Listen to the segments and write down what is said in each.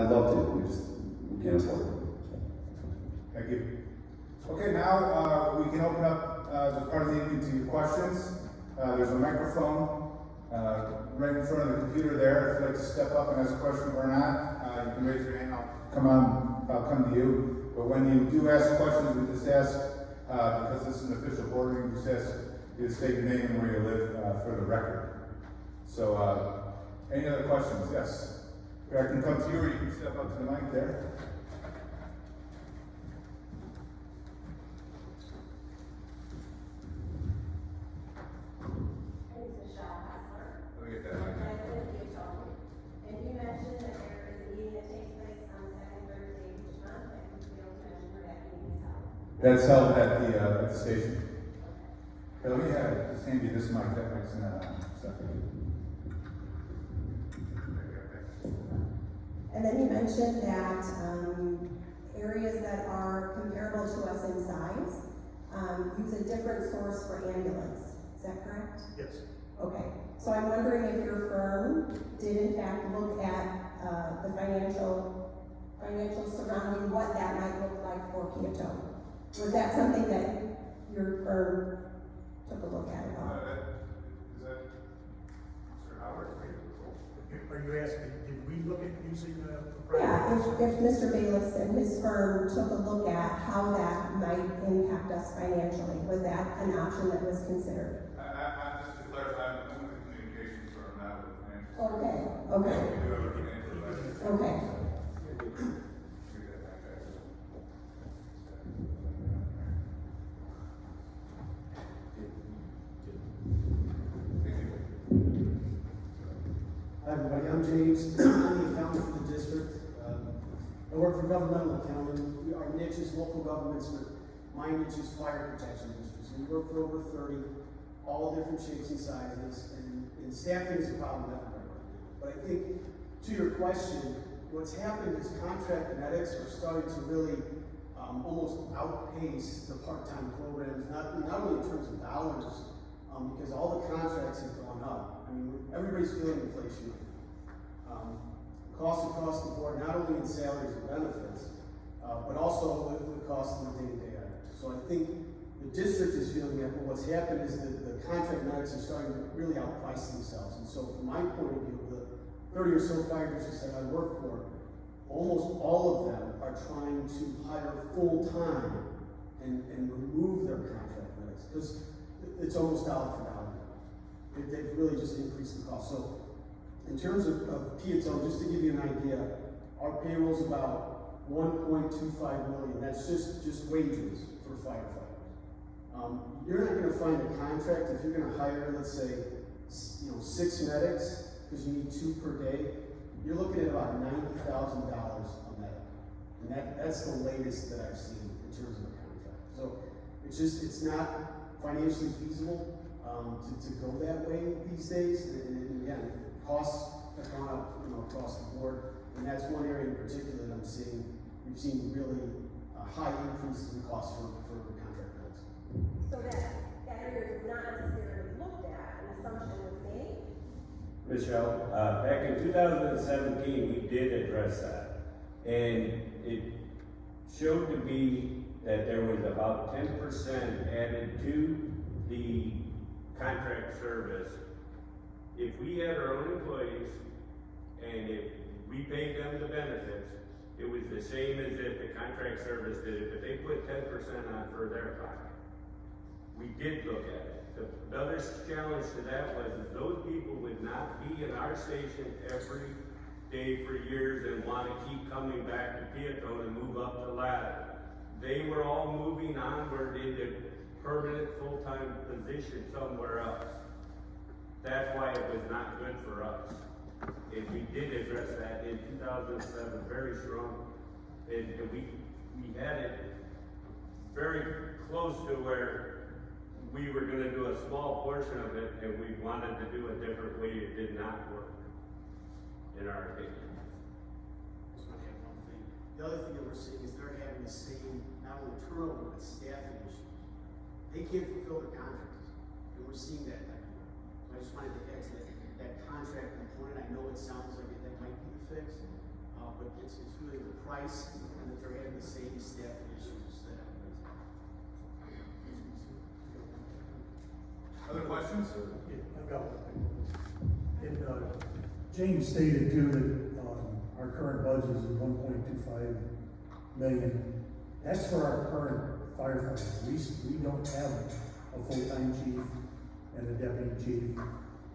I'd love to, we can't afford it. Thank you. Okay, now we can open up the part of the evening to your questions. There's a microphone right in front of the computer there. If you'd like to step up and ask a question or not, you can raise your hand. I'll come to you. But when you do ask questions, we just ask, because this is an official board meeting, just ask you to state your name and where you live for the record. So, any other questions? Yes. I can come to you, or you can step up to the mic there. Let me get that mic. And you mentioned that there is a meeting that takes place on the second Thursday of each month, and you failed to mention where that meeting is held. That's held at the station. Okay, let me have it. Just hand you this mic. That mic's not on. And then you mentioned that areas that are comparable to us in size use a different source for ambulance. Is that correct? Yes. Okay. So I'm wondering if your firm did in fact look at the financial surrounding what that might look like for Peotone. Was that something that your firm took a look at all? Is that Mr. Howard? Are you asking, did we look at using the Yeah, if Mr. Bayless and his firm took a look at how that might impact us financially, was that an option that was considered? Just to clarify, I'm with the communications firm, not with financial. Okay, okay, We do have a financial advisor. okay. Hi everybody, I'm James. I'm the accountant for the district. I work for governmental accounting. Our niche is local governments, but my niche is fire protection districts. We work for over 30, all different shapes and sizes, and staffing is a problem everywhere right now. But I think, to your question, what's happened is contract medics are starting to really almost outpace the part-time programs, not only in terms of dollars, because all the contracts have gone up. I mean, everybody's feeling inflation right now. Costs across the board, not only in salaries and benefits, but also the cost of the day-to-day items. So I think the district is feeling that, but what's happened is that the contract medics are starting to really outprice themselves. And so from my point of view, the 30 or so fire districts that I work for, almost all of them are trying to hire full-time and remove their contract medics, because it's almost dollar for dollar. They've really just increased the cost. So in terms of Peotone, just to give you an idea, our payroll's about $1.25 million. That's just wages for firefighters. You're not going to find a contract if you're going to hire, let's say, 6 medics, because you need 2 per day. You're looking at about $90,000 a medic, and that's the latest that I've seen in terms of a contract. So it's not financially feasible to go that way these days. And again, costs have gone up, across the board, and that's one area in particular that I'm seeing. We've seen really high increases in costs for contract medics. So that area was not necessarily looked at, an assumption was made? Michelle, back in 2017, we did address that, and it showed to be that there was about 10% added to the contract service. If we had our own employees and if we paid them the benefits, it was the same as if the contract service did it, but they put 10% on for their pocket. We did look at it. The other challenge to that was that those people would not be in our station every day for years and want to keep coming back to Peotone and move up the ladder. They were all moving onward into permanent full-time position somewhere else. That's why it was not good for us. And we did address that in 2007 very strong. And we had it very close to where we were going to do a small portion of it, and we wanted to do a different way. It did not work, in our opinion. The other thing that we're seeing is they're having the same, not only turnover, but staffing issues. They can't fulfill their contracts, and we're seeing that everywhere. So I just wanted to add to that contract component. I know it sounds like that might be the fix, but it's really the price and that they're having the same staff issues that. Other questions? Yeah, I've got one. And, James stated too that, our current budget is 1.25 million. That's for our current firefighters. We don't have a full-time chief and a deputy chief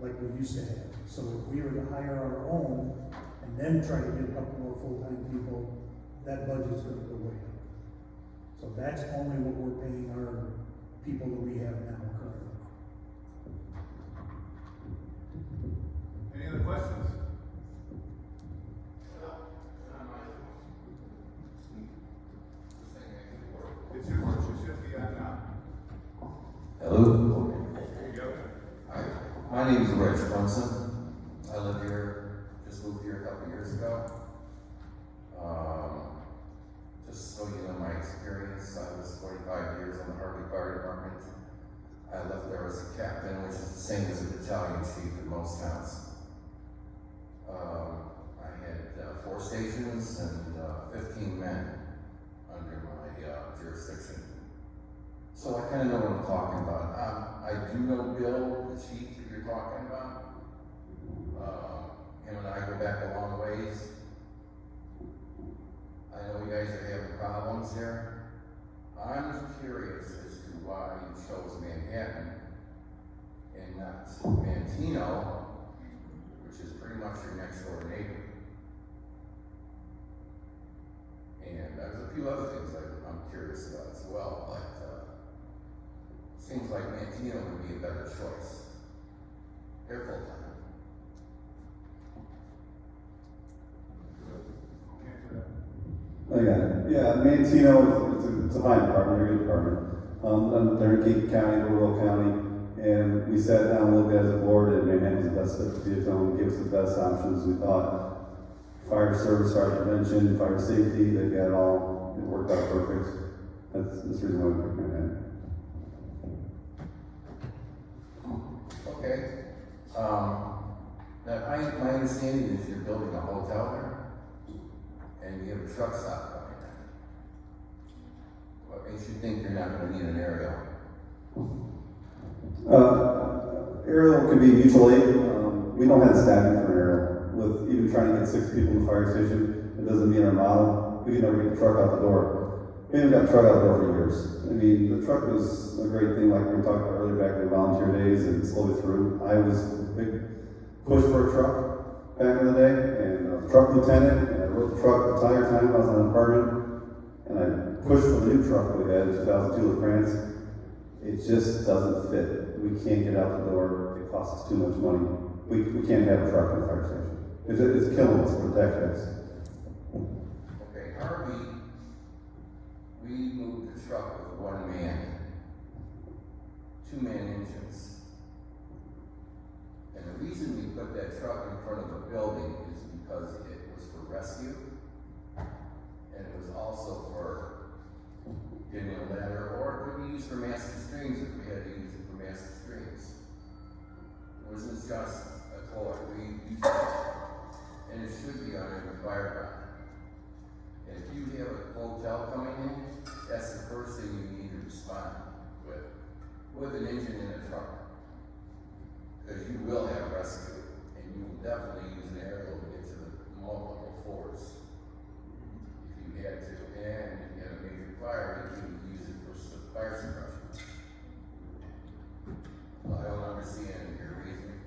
like we used to have. So if we were to hire our own and then try to get a couple more full-time people, that budget's gonna go way up. So that's only what we're paying our people that we have now currently. Any other questions? It's your work, you should be on now. Hello, There you go. hi, my name is Rich Brunson. I live here, just moved here a couple years ago. Just so you know my experience, I was 45 years on the Harvey Fire Department. I left there as a captain, which is the same as a battalion chief in most towns. I had 4 stations and 15 men under my jurisdiction. So I kind of know what I'm talking about. I do know Bill, the chief that you're talking about. Him and I go back a long ways. I know you guys are having problems here. I'm just curious as to why you chose Manhattan and not Mantino, which is pretty much your next door neighbor. And there's a few other things I'm curious about as well, but seems like Mantino would be a better choice. They're full time. Can't do that. Oh, yeah, Mantino, it's a fine department, they're a good department. They're in Keene County, rural county, and we sat down and looked at it as a board, and Manhattan's the best fit for Peotone, gave us the best options, we thought. Fire service, fire prevention, fire safety, they got it all, it worked out perfect. That's the reason why we picked Manhattan. Okay. Now, my understanding is you're building a hotel there, and you have a truck stop coming in. What makes you think you're not gonna need an aerial? Aerial can be mutual aid. We don't have the staffing for an aerial. With even trying to get 6 people in the fire station, it doesn't meet our model. We can never get the truck out the door. We haven't got the truck out the door for years. I mean, the truck was a great thing, like we were talking about earlier back in the volunteer days and slowly through. I was a big push for a truck back in the day, and a truck lieutenant, and I rode the truck the entire time I was on an apartment, and I pushed for the new truck we had in 2002 in France. It just doesn't fit. We can't get out the door. It costs us too much money. We can't have a truck in the fire station. It's killing us for taxpayers. Okay, Harvey, we moved the truck with 1 man, 2-man engines. And the reason we put that truck in front of the building is because it was for rescue, and it was also for getting a ladder, or it could be used for master streams if we had to use it for master streams. It wasn't just a toy, we used it, and it should be under the fire ground. And if you have a hotel coming in, that's the first thing you need to respond with an engine in a truck. Because you will have rescue, and you will definitely use an aerial to get to the multiple floors. If you had to, and if you had a major fire, you would use it for fire suppression. Well, I don't understand your reasoning.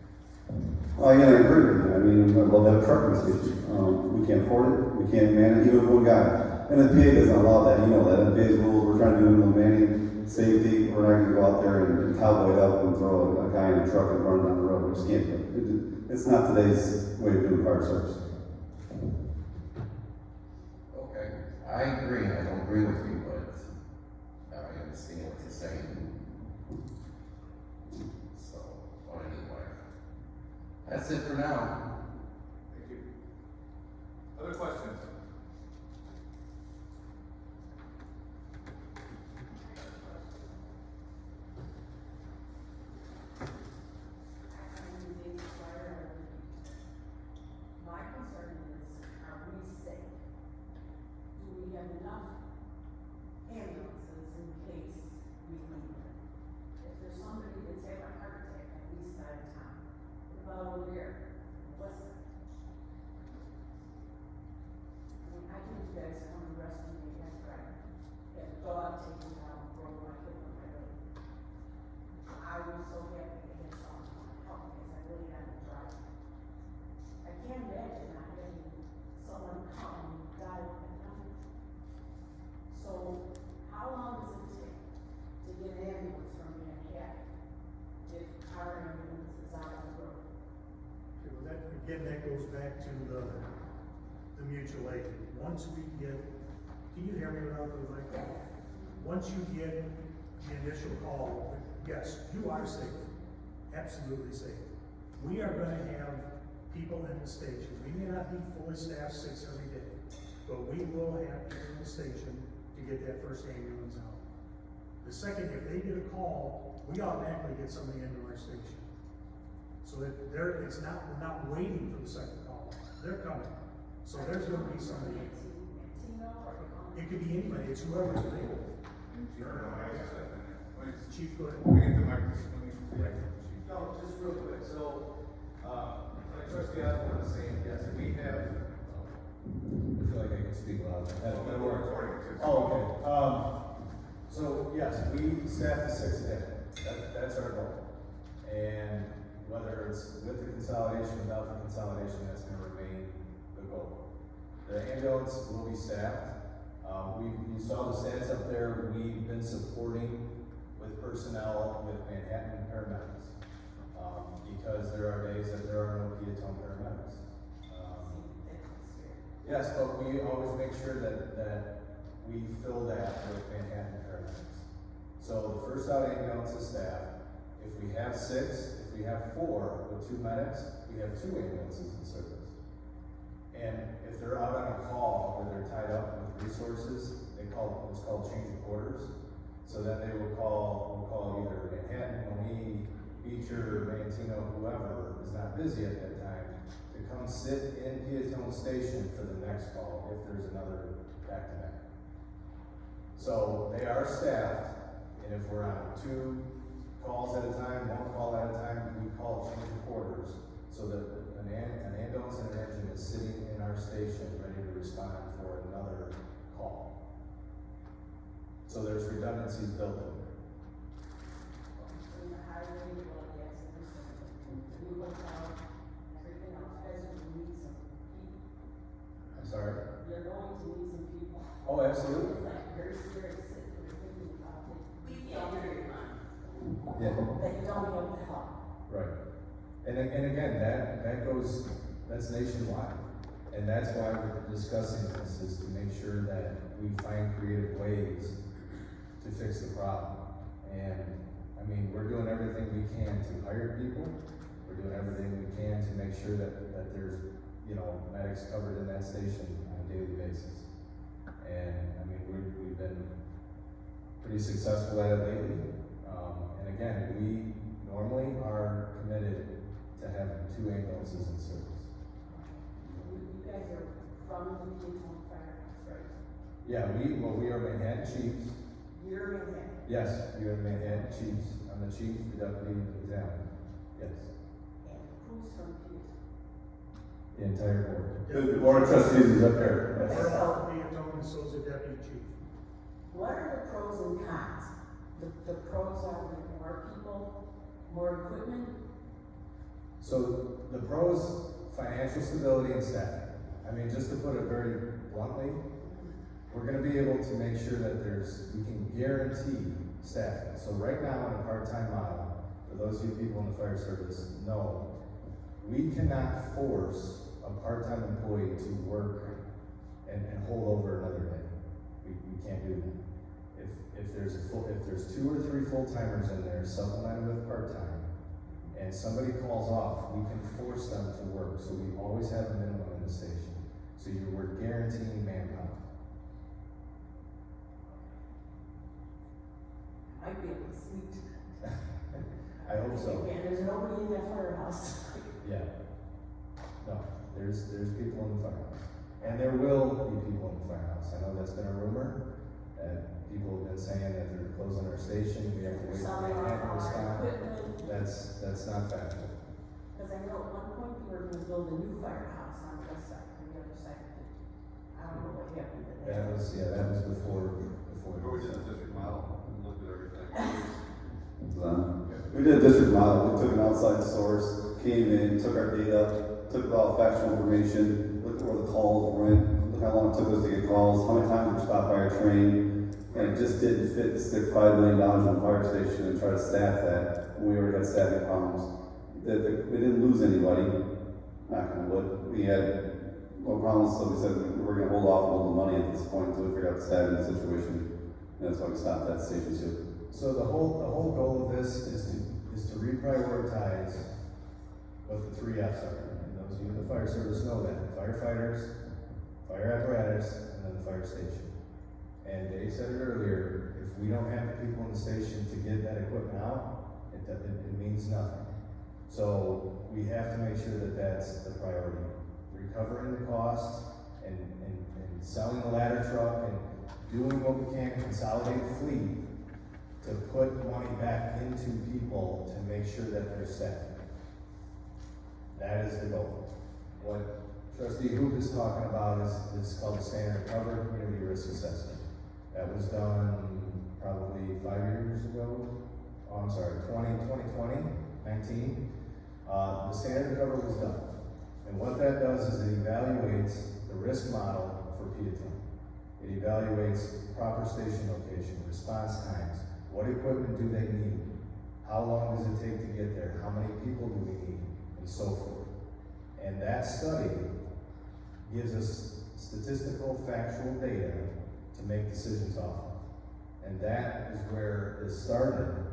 Well, again, I agree with you. I mean, I'd love to have a trucking station. We can't afford it. We can't man it, even with 1 guy. And the PA doesn't allow that. You know that. In PA's rules, we're trying to do manning, safety. We're not going to go out there and cowboy it up and throw a guy in a truck and run down the road. We just can't do it. It's not today's way of doing fire service. Okay, I agree. I don't agree with you, but I understand what you're saying. So, well, anyway, that's it for now. Thank you. Other questions? My concern is, are we safe? that goes back to the mutual aid. Once we get, can you hear me without the mic? Once you get the initial call, yes, you are safe, absolutely safe. We are gonna have people in the station. We may not be fully staffed 6 every day, but we will have people in the station to get that first ambulance out. The second, if they get a call, we automatically get somebody into our station. So that we're not waiting for the second call, they're coming. So there's gonna be somebody. It could be anybody, it's whoever's available. Chief, go ahead. No, just real quick, so, like trustee Osborne was saying, yes, we have, I feel like I can speak loud. Oh, okay, so, yes, we staff to 6 a day, that's our goal. And whether it's with the consolidation, without the consolidation, that's gonna remain the goal. The ambulance will be staffed. You saw the stats up there, we've been supporting with personnel with Manhattan paramedics. Because there are days that there are no Peotone paramedics. Yes, but we always make sure that we fill that with Manhattan paramedics. So the first out ambulance is staffed. If we have 6, if we have 4 with 2 medics, we have 2 ambulances in service. And if they're out on a call where they're tied up with resources, they call what's called change of quarters. So then they will call either Manhattan, Mooney, Beecher, Mantino, whoever is not busy at that time, to come sit in Peotone Station for the next call if there's another back-to-back. So they are staffed, and if we're on 2 calls at a time, 1 call at a time, we call it change of quarters, so that an ambulance and an engine is sitting in our station ready to respond for another call. So there's redundancies built in there. I'm sorry? You're going to need some people. Oh, absolutely. It's like very serious that you're thinking about it. We can't do it. Yeah. That you don't have to help. Right. And again, that's nationwide. And that's why we're discussing this, is to make sure that we find creative ways to fix the problem. And, I mean, we're doing everything we can to hire people. We're doing everything we can to make sure that there's, medics covered in that station on a daily basis. And, I mean, we've been pretty successful at it lately. And again, we normally are committed to having 2 ambulances in service. You guys are from the Peotone Firehouse, right? Yeah, we are Manhattan Chiefs. You're in there. Yes, we are Manhattan Chiefs. I'm the chief, the deputy, and the battalion. Yes, And who's from Peotone? the entire board. The board of trustees is up there. We're That's- all Peotone, and so's the deputy chief. What are the pros and cons? The pros are more people, more equipment. So the pros, financial stability and staffing. I mean, just to put it very bluntly, we're gonna be able to make sure that we can guarantee staffing. So right now, in a part-time model, for those of you people in the fire service know, we cannot force a part-time employee to work and hold over another day. We can't do that. If there's 2 or 3 full-timers in there supplemented with part-time, and somebody calls off, we can force them to work. So we always have a minimum in the station. So we're guaranteeing manpower. Might be able to sleep tonight. I hope so. And there's nobody in that firehouse. Yeah. No, there's people in the firehouse. And there will be people in the firehouse. I know that's been a rumor, that people have been saying that they're closing our station, we have to wait for Selling off Manhattan to all our respond. equipment. That's not factual. Because I know at one point we were gonna build a new firehouse on the west side, on the other side of it. I don't know what happened to that. That was before. Before we did the district model and looked at everything. We did a district model. We took an outside source, came in, took our data, took all factual information, looked at where the calls went, looked how long it took us to get calls, how many times we stopped by our train, and it just didn't fit to stick $5 million in the fire station and try to staff that when we already had staffing problems. We didn't lose anybody. knock on wood, we had no problems, so we said we're gonna hold off a little money at this point until we figure out the staffing situation. And that's why we stopped that station too. So the whole goal of this is to reprioritize what the three F's are. And those of you in the fire service know that. Firefighters, fire apparatus, and then the fire station. And Dave said it earlier, if we don't have the people in the station to get that equipment out, it means nothing. So we have to make sure that that's the priority. Recovering the cost and selling the ladder truck and doing what we can to consolidate fleet to put money back into people to make sure that they're set. That is the goal. What Trustee Hoop is talking about is called the Standard Cover Community Risk Assessment. That was done probably 5 years ago. Oh, I'm sorry, 19. The Standard Cover was done. And what that does is it evaluates the risk model for Peotone. It evaluates proper station location, response times, what equipment do they need, how long does it take to get there, how many people do we need, and so forth. And that study gives us statistical, factual data to make decisions off of. And that is where it started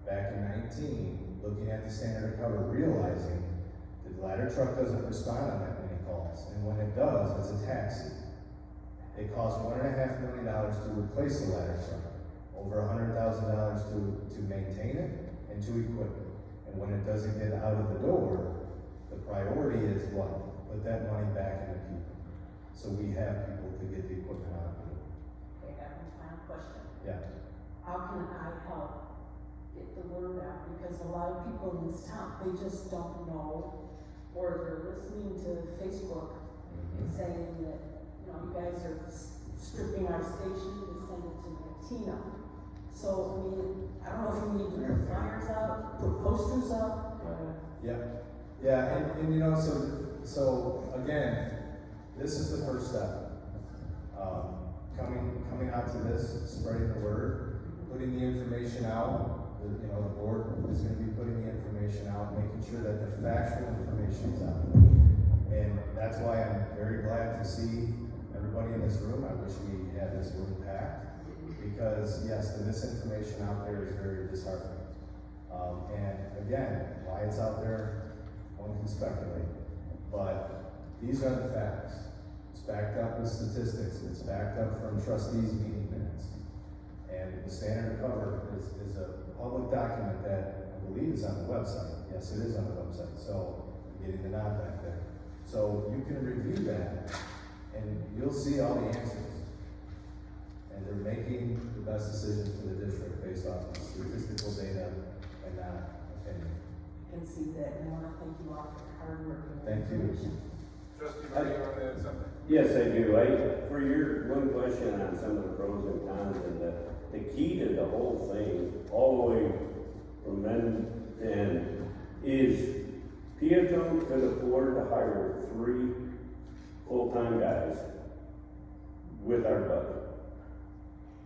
back in 19, looking at the standard of cover, realizing the ladder truck doesn't respond on that many calls. And when it does, it's a taxi. It costs $1.5 million to replace the ladder truck, over $100,000 to maintain it and to equip it. And when it doesn't get out of the door, the priority is what? Put that money back into people. So we have people to get the equipment out of the door. Okay, I have a final question. Yeah. How can I help get the word out? Because a lot of people in this town, they just don't know, or they're listening to Facebook saying that, you know, you guys are stripping our station to send it to Latino. So, I mean, I don't know if we need to put flyers up, put posters up, Yeah, and you know, so again, this is the first step. Coming out to this, spreading the word, putting the information out. The board is going to be putting the information out, making sure that the factual information is out. And that's why I'm very glad to see everybody in this room. I wish we had this room packed, because yes, the misinformation out there is very disheartening. And again, why it's out there, one can speculate. But these are the facts. It's backed up with statistics. It's backed up from trustees' meeting minutes. And the standard of cover is a public document that I believe is on the website. Yes, it is on the website. So I'm getting the nod back there. So you can review that, and you'll see all the answers. And they're making the best decision for the district based off of statistical data and not opinion. I can see that, and I want to thank you all for your hard work. And Thank you. information. Trustee, do you want to add something? Yes, I do. For your one question on some of the pros and cons, and the key to the whole thing, all the way from end to end, is Peotone could afford to hire 3 full-time guys with our budget.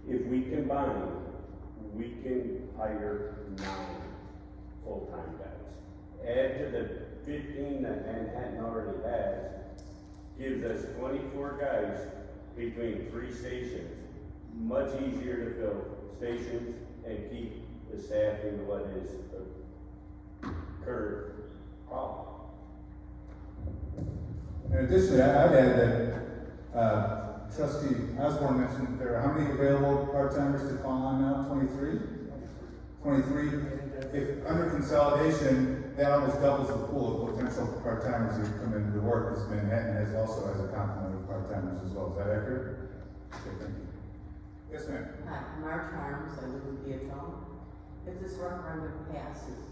If we combine, we can hire 9 full-time guys. Add to the 15 that Manhattan already has, gives us 24 guys between 3 stations. Much easier to fill stations and keep the staffing what is the current problem. And additionally, I'd add that Trustee Osborne mentioned that there are how many available part-timers to call on now? 23? 23. If under consolidation, that almost doubles the pool of potential part-timers who come into work, because Manhattan also has a complement of part-timers as well. Is that accurate? Okay, thank you. Yes, ma'am. Hi, Marge Harms, I live in Peotone. If this referendum passes,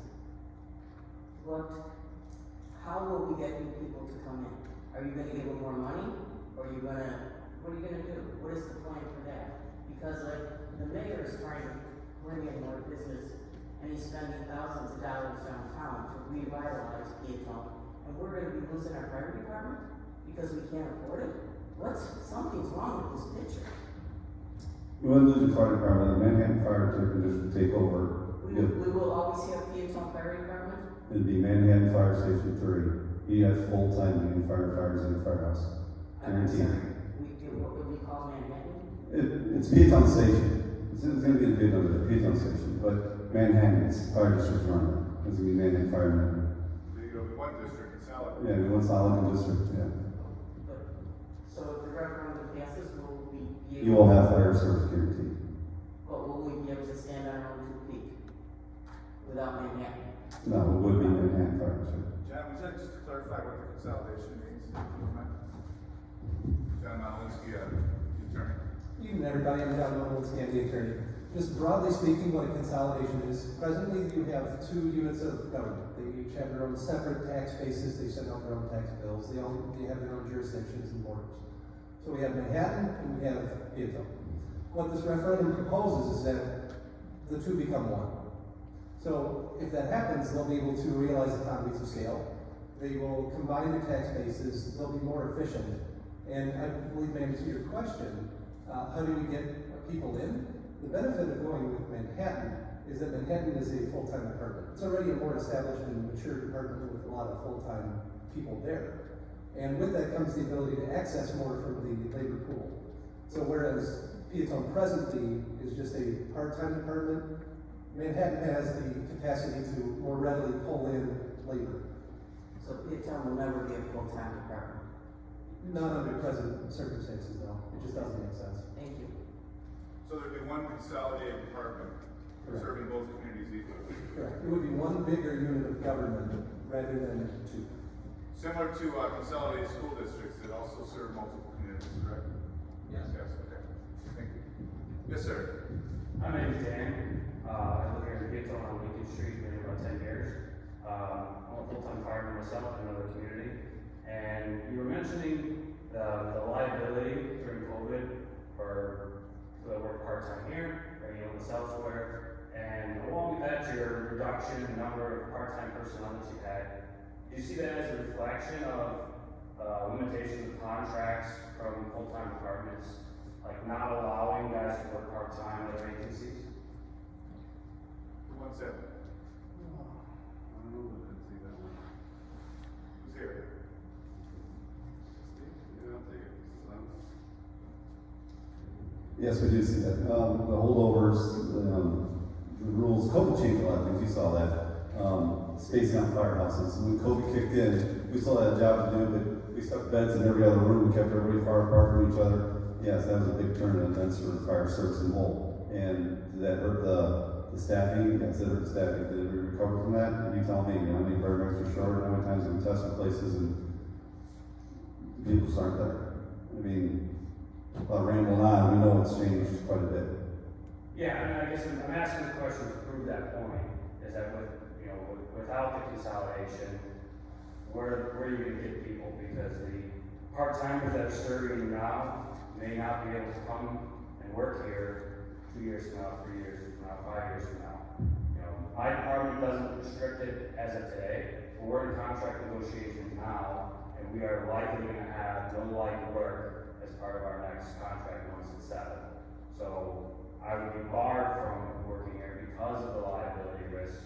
how will we get new people to come in? Are you gonna give them more money? Or what are you gonna do? What is the plan for that? Because like, the mayor is trying to bring in more business, and he's spending thousands of dollars downtown to revitalize Peotone, and we're gonna be losing our fire department because we can't afford it? Something's wrong with this picture. We wouldn't lose the fire department. The Manhattan Fire District would take over. We will always have Peotone Fire Department? It'd be Manhattan Fire Station 3. You have full-time union firefighters in the firehouse. Guaranteed. What would we call Manhattan? It's Peotone Station. It's gonna be in Peotone Station, but Manhattan's fire district's running it. It's gonna be Manhattan Fire. So you go to one district, consolidate. Yeah, we want solid district, yeah. So if the referendum passes, will we be able? You will have fire service guaranteed. But will we be able to stand on our own 2 feet without Manhattan? No, it would be Manhattan Fire District. John, would you like just to clarify what the consolidation means? John Malinsky, attorney. Evening, everybody. I'm John Nolan, the attorney. Just broadly speaking, what a consolidation is, presently you have 2 units of government. They each have their own separate tax bases, they send out their own tax bills, they have their own jurisdictions and borders. So we have Manhattan and we have Peotone. What this referendum proposes is that the 2 become 1. So if that happens, they'll be able to realize economies of scale. They will combine their tax bases, they'll be more efficient. And I believe, ma'am, to your question, how do we get people in? The benefit of going with Manhattan is that Manhattan is a full-time department. It's already a more established and mature department with a lot of full-time people there. And with that comes the ability to access more from the labor pool. So whereas Peotone presently is just a part-time department, Manhattan has the capacity to more readily pull in labor. So Peotone will never be a full-time department. Not under present circumstances, though. It just doesn't make sense. Thank you. So there'd be one consolidated department Correct. serving both communities equally. Correct. It would be one bigger unit of government rather than 2. Similar to consolidated school districts that also serve multiple communities, correct? Yes. Yes, okay. Thank you. Yes, sir. My name is Dan. I live here in Peotone on Lincoln Street, been here about 10 years. I'm a full-time fireman myself in another community. And you were mentioning the liability during COVID for people that work part-time here, or illness elsewhere. And along with that, your reduction in the number of part-time personnel that you had. Do you see that as a reflection of limitations of contracts from full-time departments, like not allowing guys to work part-time at other agencies? Who wants that? I don't know, I didn't see that one. Who's here? Yeah, I'll take it. Yes, we do see that. The holdovers, the rules, COVID changed a lot of things, you saw that. Spacing out firehouses. When COVID kicked in, we still had a job to do, but we stuck beds in every other room, kept everybody far apart from each other. Yes, that was a big turn in events for the fire service in whole. And did that hurt the staffing? Yes, it hurt the staffing. Did we recover from that? You tell me, how many paramedics are short, how many times we test in places and people just aren't there. I mean, rambling on, we know it's changed quite a bit. Yeah, I mean, I guess I'm asking the question to prove that point, is that without the consolidation, where are you gonna get people? Because the part-timers that are serving you now may not be able to come and work here 2 years from now, 3 years from now, 5 years from now. My department doesn't restrict it as of today, but we're in contract negotiations now, and we are likely gonna have no light work as part of our next contract once it's settled. So I would be barred from working here because of the liability risk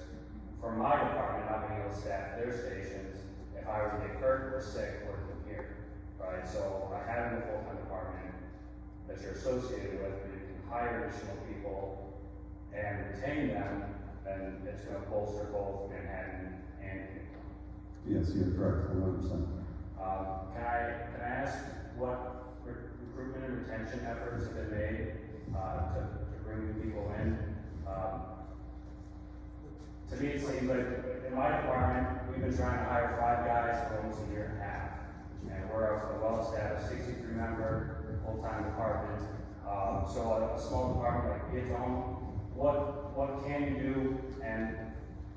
for my department not being able to staff their stations if I were to get hurt or sick working here, right? So by having a full-time department that you're associated with, where you can hire additional people and retain them, then it's gonna bolster both Manhattan and Peotone. Yes, you're correct, 100%. Can I ask what recruitment and retention efforts have been made to bring new people in? To me, it seems like in my department, we've been trying to hire 5 guys for almost a year and a half. And we're a well-established 63-member full-time department. So a small department like Peotone, what can you do and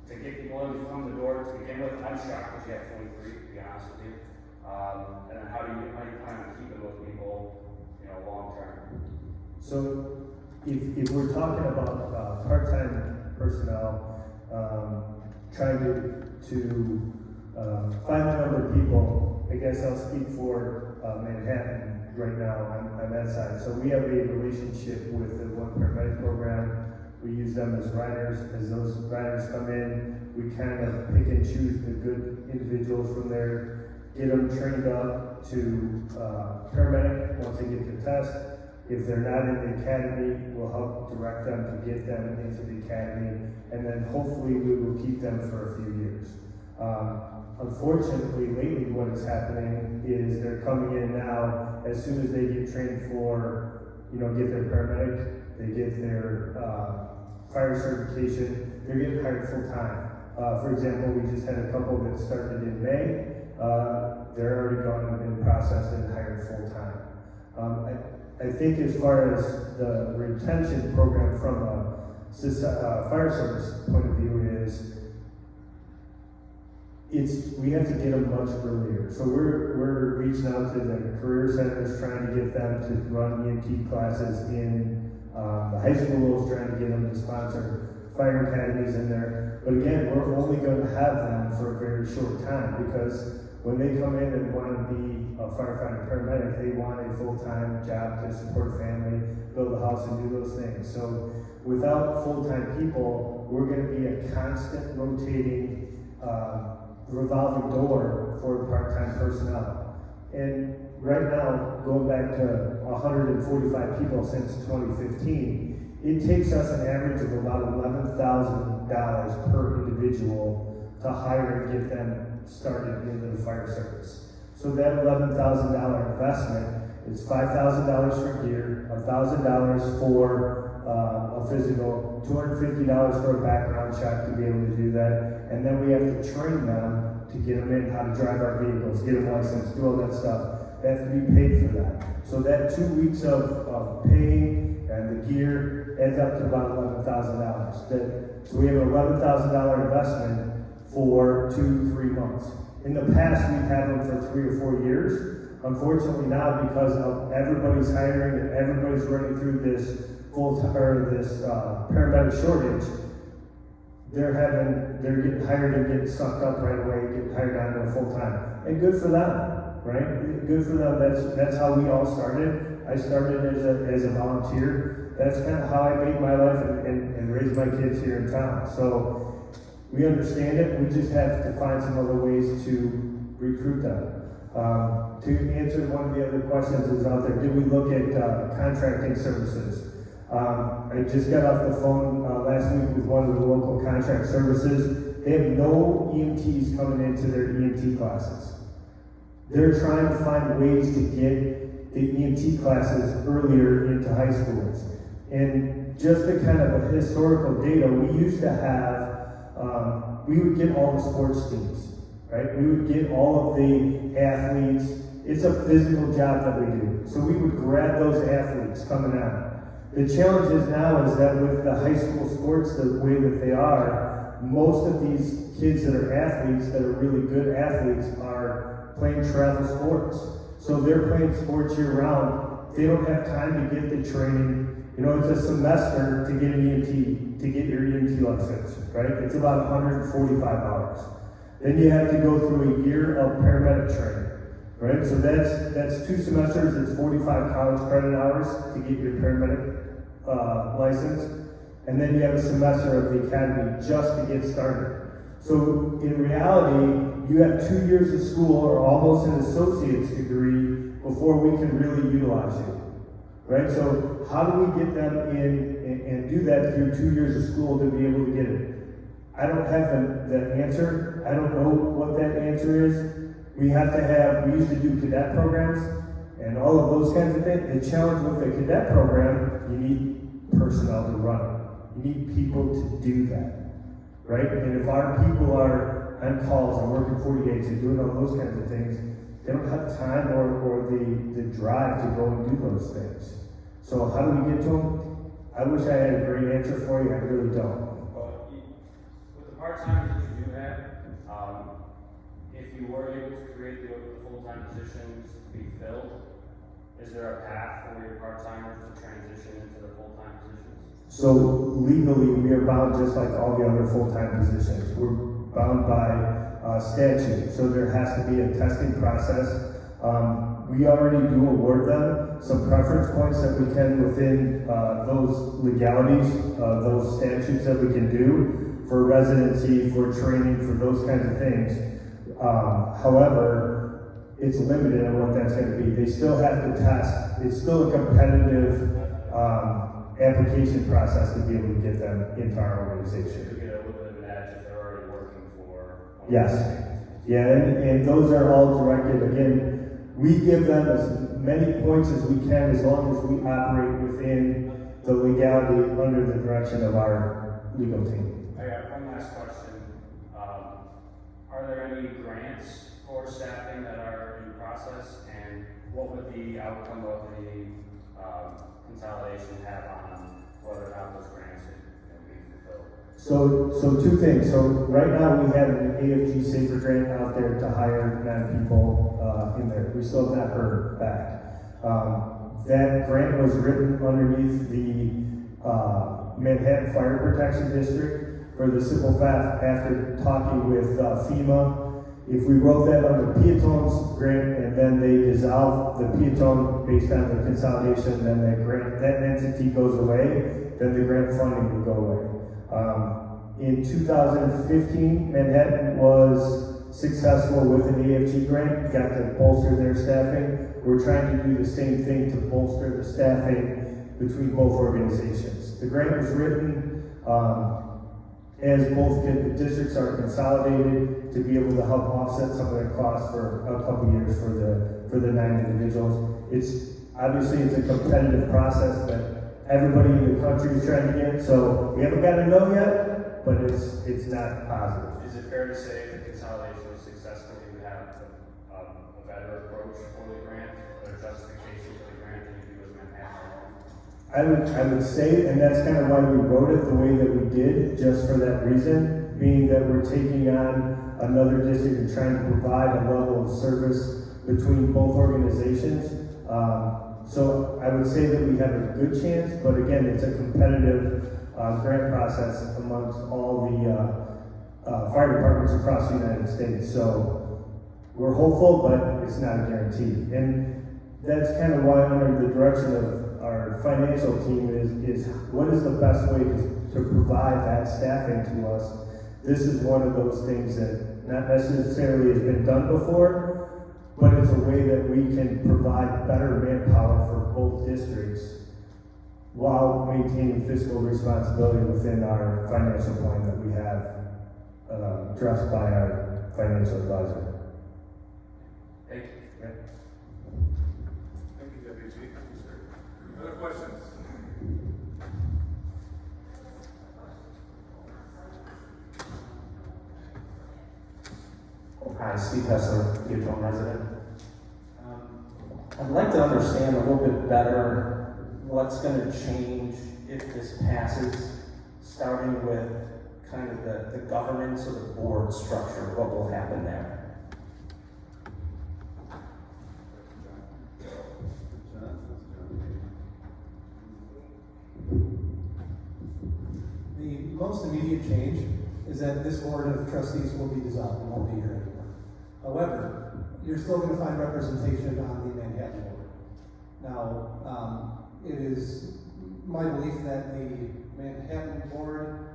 to get people in from the door to begin with? I'm shocked that you have 23, to be honest with you. And then how do you plan on keeping those people, long-term? So if we're talking about part-time personnel, trying to find the number of people, I guess I'll speak for Manhattan right now on that side. So we have a relationship with the One Paramedic Program. We use them as riders. As those riders come in, we kind of pick and choose the good individuals from there, get them trained up to paramedic once they get the test. If they're not in the academy, we'll help direct them to get them into the academy, and then hopefully we will keep them for a few years. Unfortunately, lately what is happening is they're coming in now, as soon as they get trained for, get their paramedic, they get their fire certification, they're getting hired full time. For example, we just had a couple that started in May, they're already gone and been processed and hired full time. I think as far as the retention program from a fire service point of view is, we have to get them much earlier. So we're reaching out to the career centers, trying to get them to run EMT classes in the high schools, trying to get them to sponsor fire academies in there. But again, we're only going to have them for a very short time, because when they come in and want to be a firefighter paramedic, they want a full-time job to support a family, build a house, and do those things. So without full-time people, we're going to be a constant rotating revolving door for part-time personnel. And right now, going back to 145 people since 2015, it takes us an average of about $11,000 per individual to hire and get them started into the fire service. So that $11,000 investment is $5,000 for gear, $1,000 for a physical, $250 for a background check to be able to do that, and then we have to train them to get them in how to drive our vehicles, get them licensed, do all that stuff. They have to be paid for that. So that 2 weeks of paying and the gear adds up to about $11,000. So we have an $11,000 investment for 2-3 months. In the past, we've had them for 3 or 4 years. Unfortunately now, because of everybody's hiring and everybody's running through this paramedic shortage, they're getting hired and getting sucked up right away, getting hired on to full time. And good for them, right? Good for them. That's how we all started. I started as a volunteer. That's kind of how I made my life and raised my kids here in town. So we understand it. We just have to find some other ways to recruit them. To answer one of the other questions that was out there, did we look at contracting services? I just got off the phone last week with one of the local contract services. They have no EMTs coming into their EMT classes. They're trying to find ways to get the EMT classes earlier into high schools. And just the kind of a historical data, we used to have, we would get all the sports teams, right? We would get all of the athletes. It's a physical job that we do. So we would grab those athletes coming out. The challenge is now is that with the high school sports the way that they are, most of these kids that are athletes, that are really good athletes, are playing travel sports. So they're playing sports year round. They don't have time to get the training. It's a semester to get an EMT, to get your EMT license, right? It's about 145 hours. Then you have to go through a year of paramedic training. Right, so that's 2 semesters, it's 45 college credit hours to get your paramedic license, and then you have a semester of the academy just to get started. So in reality, you have 2 years of school or almost an associate's degree before we can really utilize you. Right, so how do we get them in and do that through 2 years of school to be able to get it? I don't have the answer. I don't know what that answer is. We used to do cadet programs and all of those kinds of things. The challenge with the cadet program, you need personnel to run it. You need people to do that, right? And if our people are on calls and working 48s and doing all those kinds of things, they don't have time or the drive to go and do those things. So how do we get to them? I wish I had a great answer for you. I really don't. With the part-timers that you do have, if you were able to create the full-time positions to be filled, is there a path for your part-timers to transition into the full-time positions? So legally, we are bound just like all the other full-time positions. We're bound by statute, so there has to be a testing process. We already do award them some preference points that we can within those legalities, those statutes that we can do for residency, for training, for those kinds of things. However, it's limited on what that's gonna be. They still have to test, it's still a competitive, application process to be able to get them into our organization. To get a little bit of an edge if they're already working for. one of Yes. those things. Yeah, and those are all directed, again, we give them as many points as we can as long as we operate within the legality under the direction of our legal team. I got one last question. Are there any grants for staffing that are in process? And what would the outcome of the, consolidation have on whether or not those grants would be fulfilled? So two things. So right now we have an AFG Safer grant out there to hire 9 people in there. We still have not heard back. That grant was written underneath the Manhattan Fire Protection District for the simple fact, after talking with FEMA, if we wrote that under Peotone's grant and then they dissolve the Peotone based on the consolidation, then that entity goes away, then the grant funding would go away. In 2015, Manhattan was successful with an AFG grant, got to bolster their staffing. We're trying to do the same thing to bolster the staffing between both organizations. The grant was written as both districts are consolidated to be able to help offset some of their costs for a couple of years for the 9 individuals. It's obviously it's a competitive process that everybody in the country is trying to get. So we haven't got a no yet, but it's not positive. Is it fair to say if the consolidation was successful, you would have a better approach for the grant, or justification for the grant than you do as Manhattan? I would say, and that's kind of why we wrote it the way that we did, just for that reason, being that we're taking on another district and trying to provide a level of service between both organizations. So I would say that we have a good chance, but again, it's a competitive grant process amongst all the fire departments across the United States. So we're hopeful, but it's not a guarantee. And that's kind of why under the direction of our financial team is what is the best way to provide that staffing to us. This is one of those things that not necessarily has been done before, but it's a way that we can provide better manpower for both districts while maintaining fiscal responsibility within our financial plan that we have addressed by our financial advisor. Thank you. Yeah. Thank you, Deputy Chief. Other questions? Hi, Steve Hessler, Peotone resident. I'd like to understand a little bit better what's going to change if this passes, starting with kind of the governance or the board structure, what will happen there? The most immediate change is that this board of trustees will be dissolved and won't be here anymore. However, you're still going to find representation on the Manhattan board. Now, it is my belief that the Manhattan board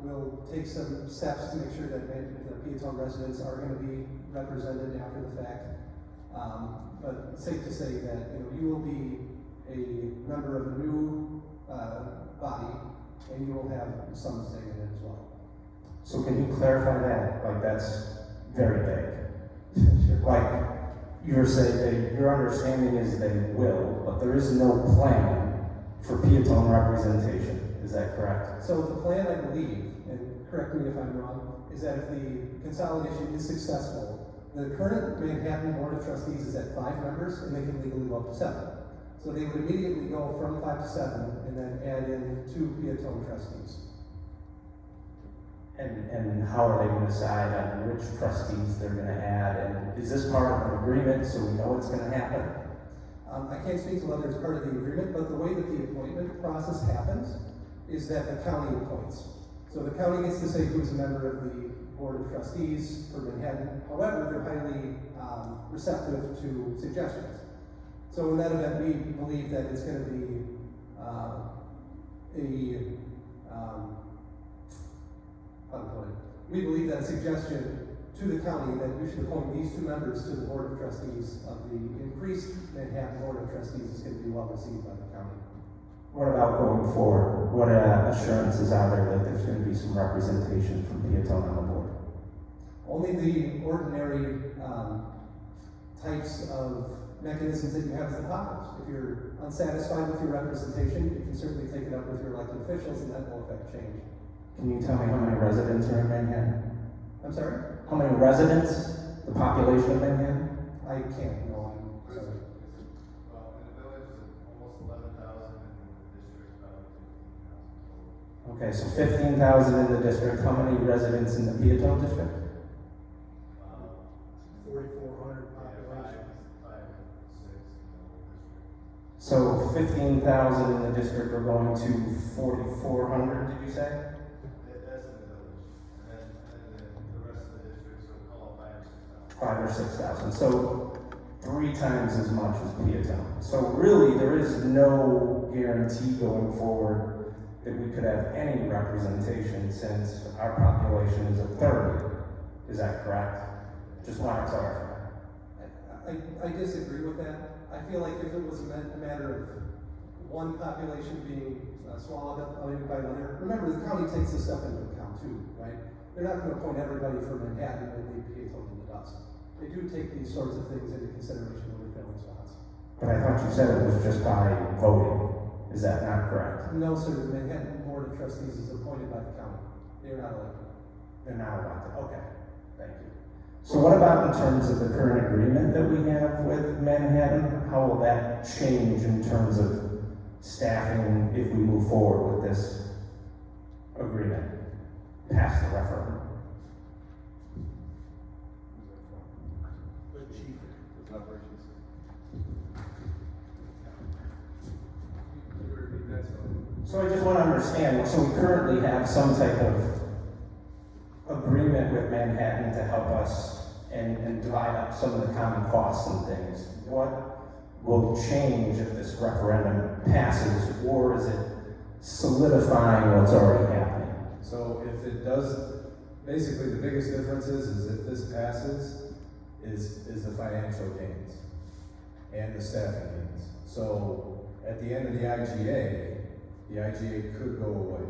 will take some steps to make sure that the Peotone residents are going to be represented after the fact. But it's safe to say that you will be a member of a new body, and you will have some say in it as well. So can you clarify that? Like, that's very vague. Like, you're saying that your understanding is they will, but there is no plan for Peotone representation. Is that correct? So the plan, I believe, and correct me if I'm wrong, is that if the consolidation is successful, the current Manhattan Board of Trustees is at 5 members, and they can legally go up to 7. So they would immediately go from 5 to 7, and then add in 2 Peotone trustees. And how are they going to decide on which trustees they're going to add? And is this part of an agreement so we know what's going to happen? I can't speak to whether it's part of the agreement, but the way that the appointment process happens is that the county appoints. So the county gets to say who's a member of the Board of Trustees for Manhattan. However, they're highly receptive to suggestions. So in that event, we believe that it's going to be we believe that a suggestion to to the county that you should appoint these two members to the Board of Trustees of the increased Manhattan Board of Trustees is going to be well received by the county. What about going forward? What assurances are there that there's going to be some representation from Peotone on the board? Only the ordinary types of mechanisms that you have as a populace. If you're unsatisfied with your representation, you can certainly take it up with your elected officials, and that will affect change. Can you tell me how many residents are in Manhattan? I'm sorry? How many residents, the population of Manhattan? I can't, no, I'm sorry. Well, in the village is almost 11,000, and in the district about 15,000. Okay, so 15,000 in the district. How many residents in the Peotone district? 4,400 population. Five, six in the whole district. So 15,000 in the district are going to 4,400, did you say? That's in the village, and then the rest of the districts will call it 5 or 6,000. So 3 times as much as Peotone. So really, there is no guarantee going forward that we could have any representation since our population is a third. Is that correct? Just want to clarify. I disagree with that. I feel like if it was a matter of one population being swallowed up by another, remember the county takes this stuff into account too, right? They're not going to appoint everybody for Manhattan and leave Peotone in the dust. They do take these sorts of things into consideration when they're filling spots. But I thought you said it was just by voting. Is that not correct? No, sir, the Manhattan Board of Trustees is appointed by the county. They're not elected. They're not elected. Okay, thank you. So what about in terms of the current agreement that we have with Manhattan? How will that change in terms of staffing if we move forward with this agreement past the referendum? The chief of operations. So I just want to understand, so we currently have some type of agreement with Manhattan to help us and divide up some of the common costs and things. What will change if this referendum passes, or is it solidifying what's already happening? So if it does, basically the biggest difference is if this passes, is the financial gains and the staffing gains. So at the end of the IGA could go away.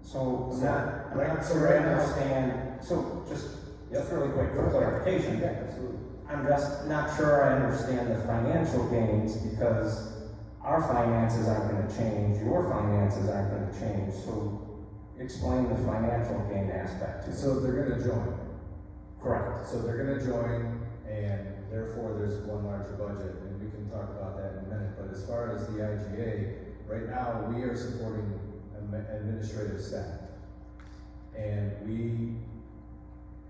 So I'm not sure I understand, so just really quick for clarification. Yeah, absolutely. I'm just not sure I understand the financial gains because our finances aren't going to change, your finances aren't going to change. So explain the financial gain aspect to me. So they're gonna join. Correct. So they're gonna join, and therefore there's one larger budget, and we can talk about that in a minute. But as far as the IGA, right now, we are supporting administrative staff. And we,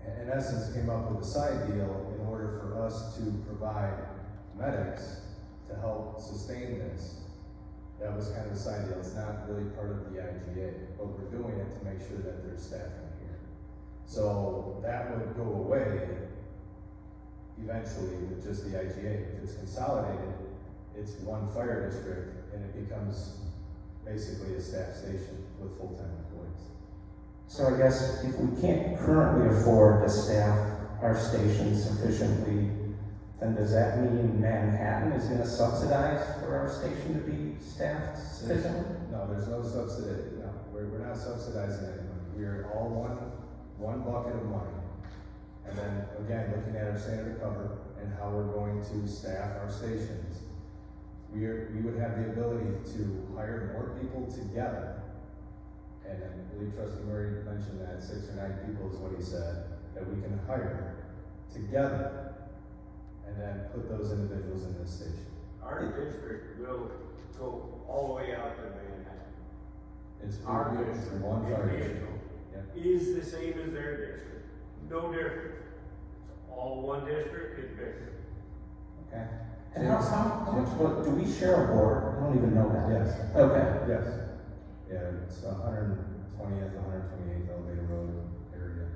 in essence, came up with a side deal in order for us to provide medics to help sustain this. That was kind of a side deal. It's not really part of the IGA, but we're doing it to make sure that there's staffing here. So that would go away eventually with just the IGA. If it's consolidated, it's one fire district, and it becomes basically a staff station with full-time employees. So I guess if we can't currently afford to staff our stations sufficiently, then does that mean Manhattan is going to subsidize for our station to be staffed sufficiently? No, there's no subsidy. No, we're not subsidizing anyone. We're all one bucket of money. And then again, looking at our standard of cover and how we're going to staff our stations, we would have the ability to hire more people together. And I believe Trustee Murray mentioned that 6 or 9 people is what he said, that we can hire together and then put those individuals in this station. Our district will go all the way out to Manhattan. It's Our it's district, one in fire Peotone, district. Yep. is the same as their district. No difference. All one district is bigger. Okay. And how much, do we share a board? I don't even know that. Yes. Okay. Yes. Yeah, it's 120th, 128th Elevator Road area.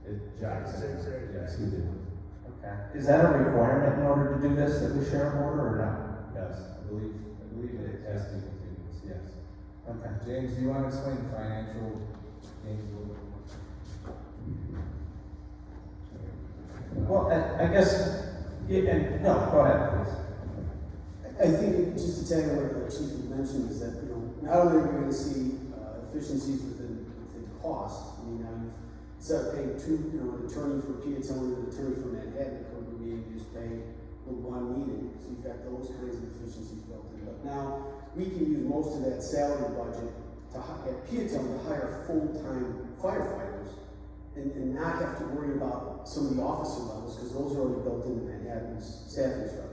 It jogs in. Yes, we do. Okay. Is that a requirement in order to do this, that we share a board or not? Yes, I believe it has to be continuous, yes. Okay. James, do you want to explain the financial gains a little bit more? Well, I guess, no, go ahead, please. I think, just to tag on what the chief had mentioned, is that, not only are we gonna see efficiencies within cost, I mean, now you've, instead of paying an attorney for Peotone and an attorney for Manhattan, come to me and just pay the one meeting, so you've got those kinds of efficiencies built in. But now, we can use most of that salary budget at Peotone to hire full-time firefighters and not have to worry about some of the officer levels, because those are already built into Manhattan's staffing structure.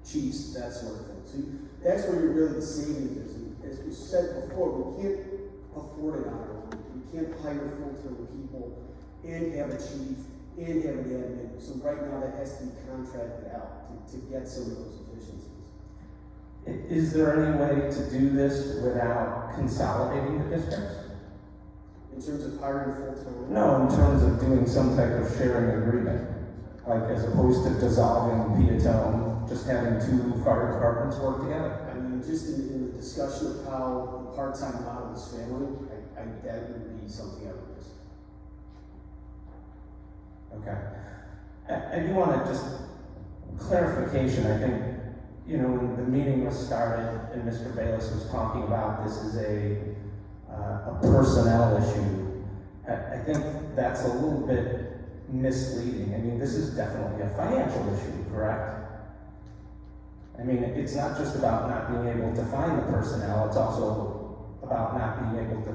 Chiefs, that sort of thing. So that's where you're really the savings is. And as we said before, we can't afford it on our own. We can't hire full-time people and have a chief and have an admin. So right now that has to be contracted out to get some of those efficiencies. Is there any way to do this without consolidating the districts? In terms of hiring full-time? No, in terms of doing some type of sharing agreement. Like as opposed to dissolving Peotone, just having two fire departments work together. I mean, just in the discussion of how the part-time model is failing, that would be something I would miss. Okay. I do want to just clarification. I think, when the meeting was started and Mr. Bayless was talking about this is a personnel issue, I think that's a little bit misleading. I mean, this is definitely a financial issue, correct? I mean, it's not just about not being able to find the personnel, it's also about not being able to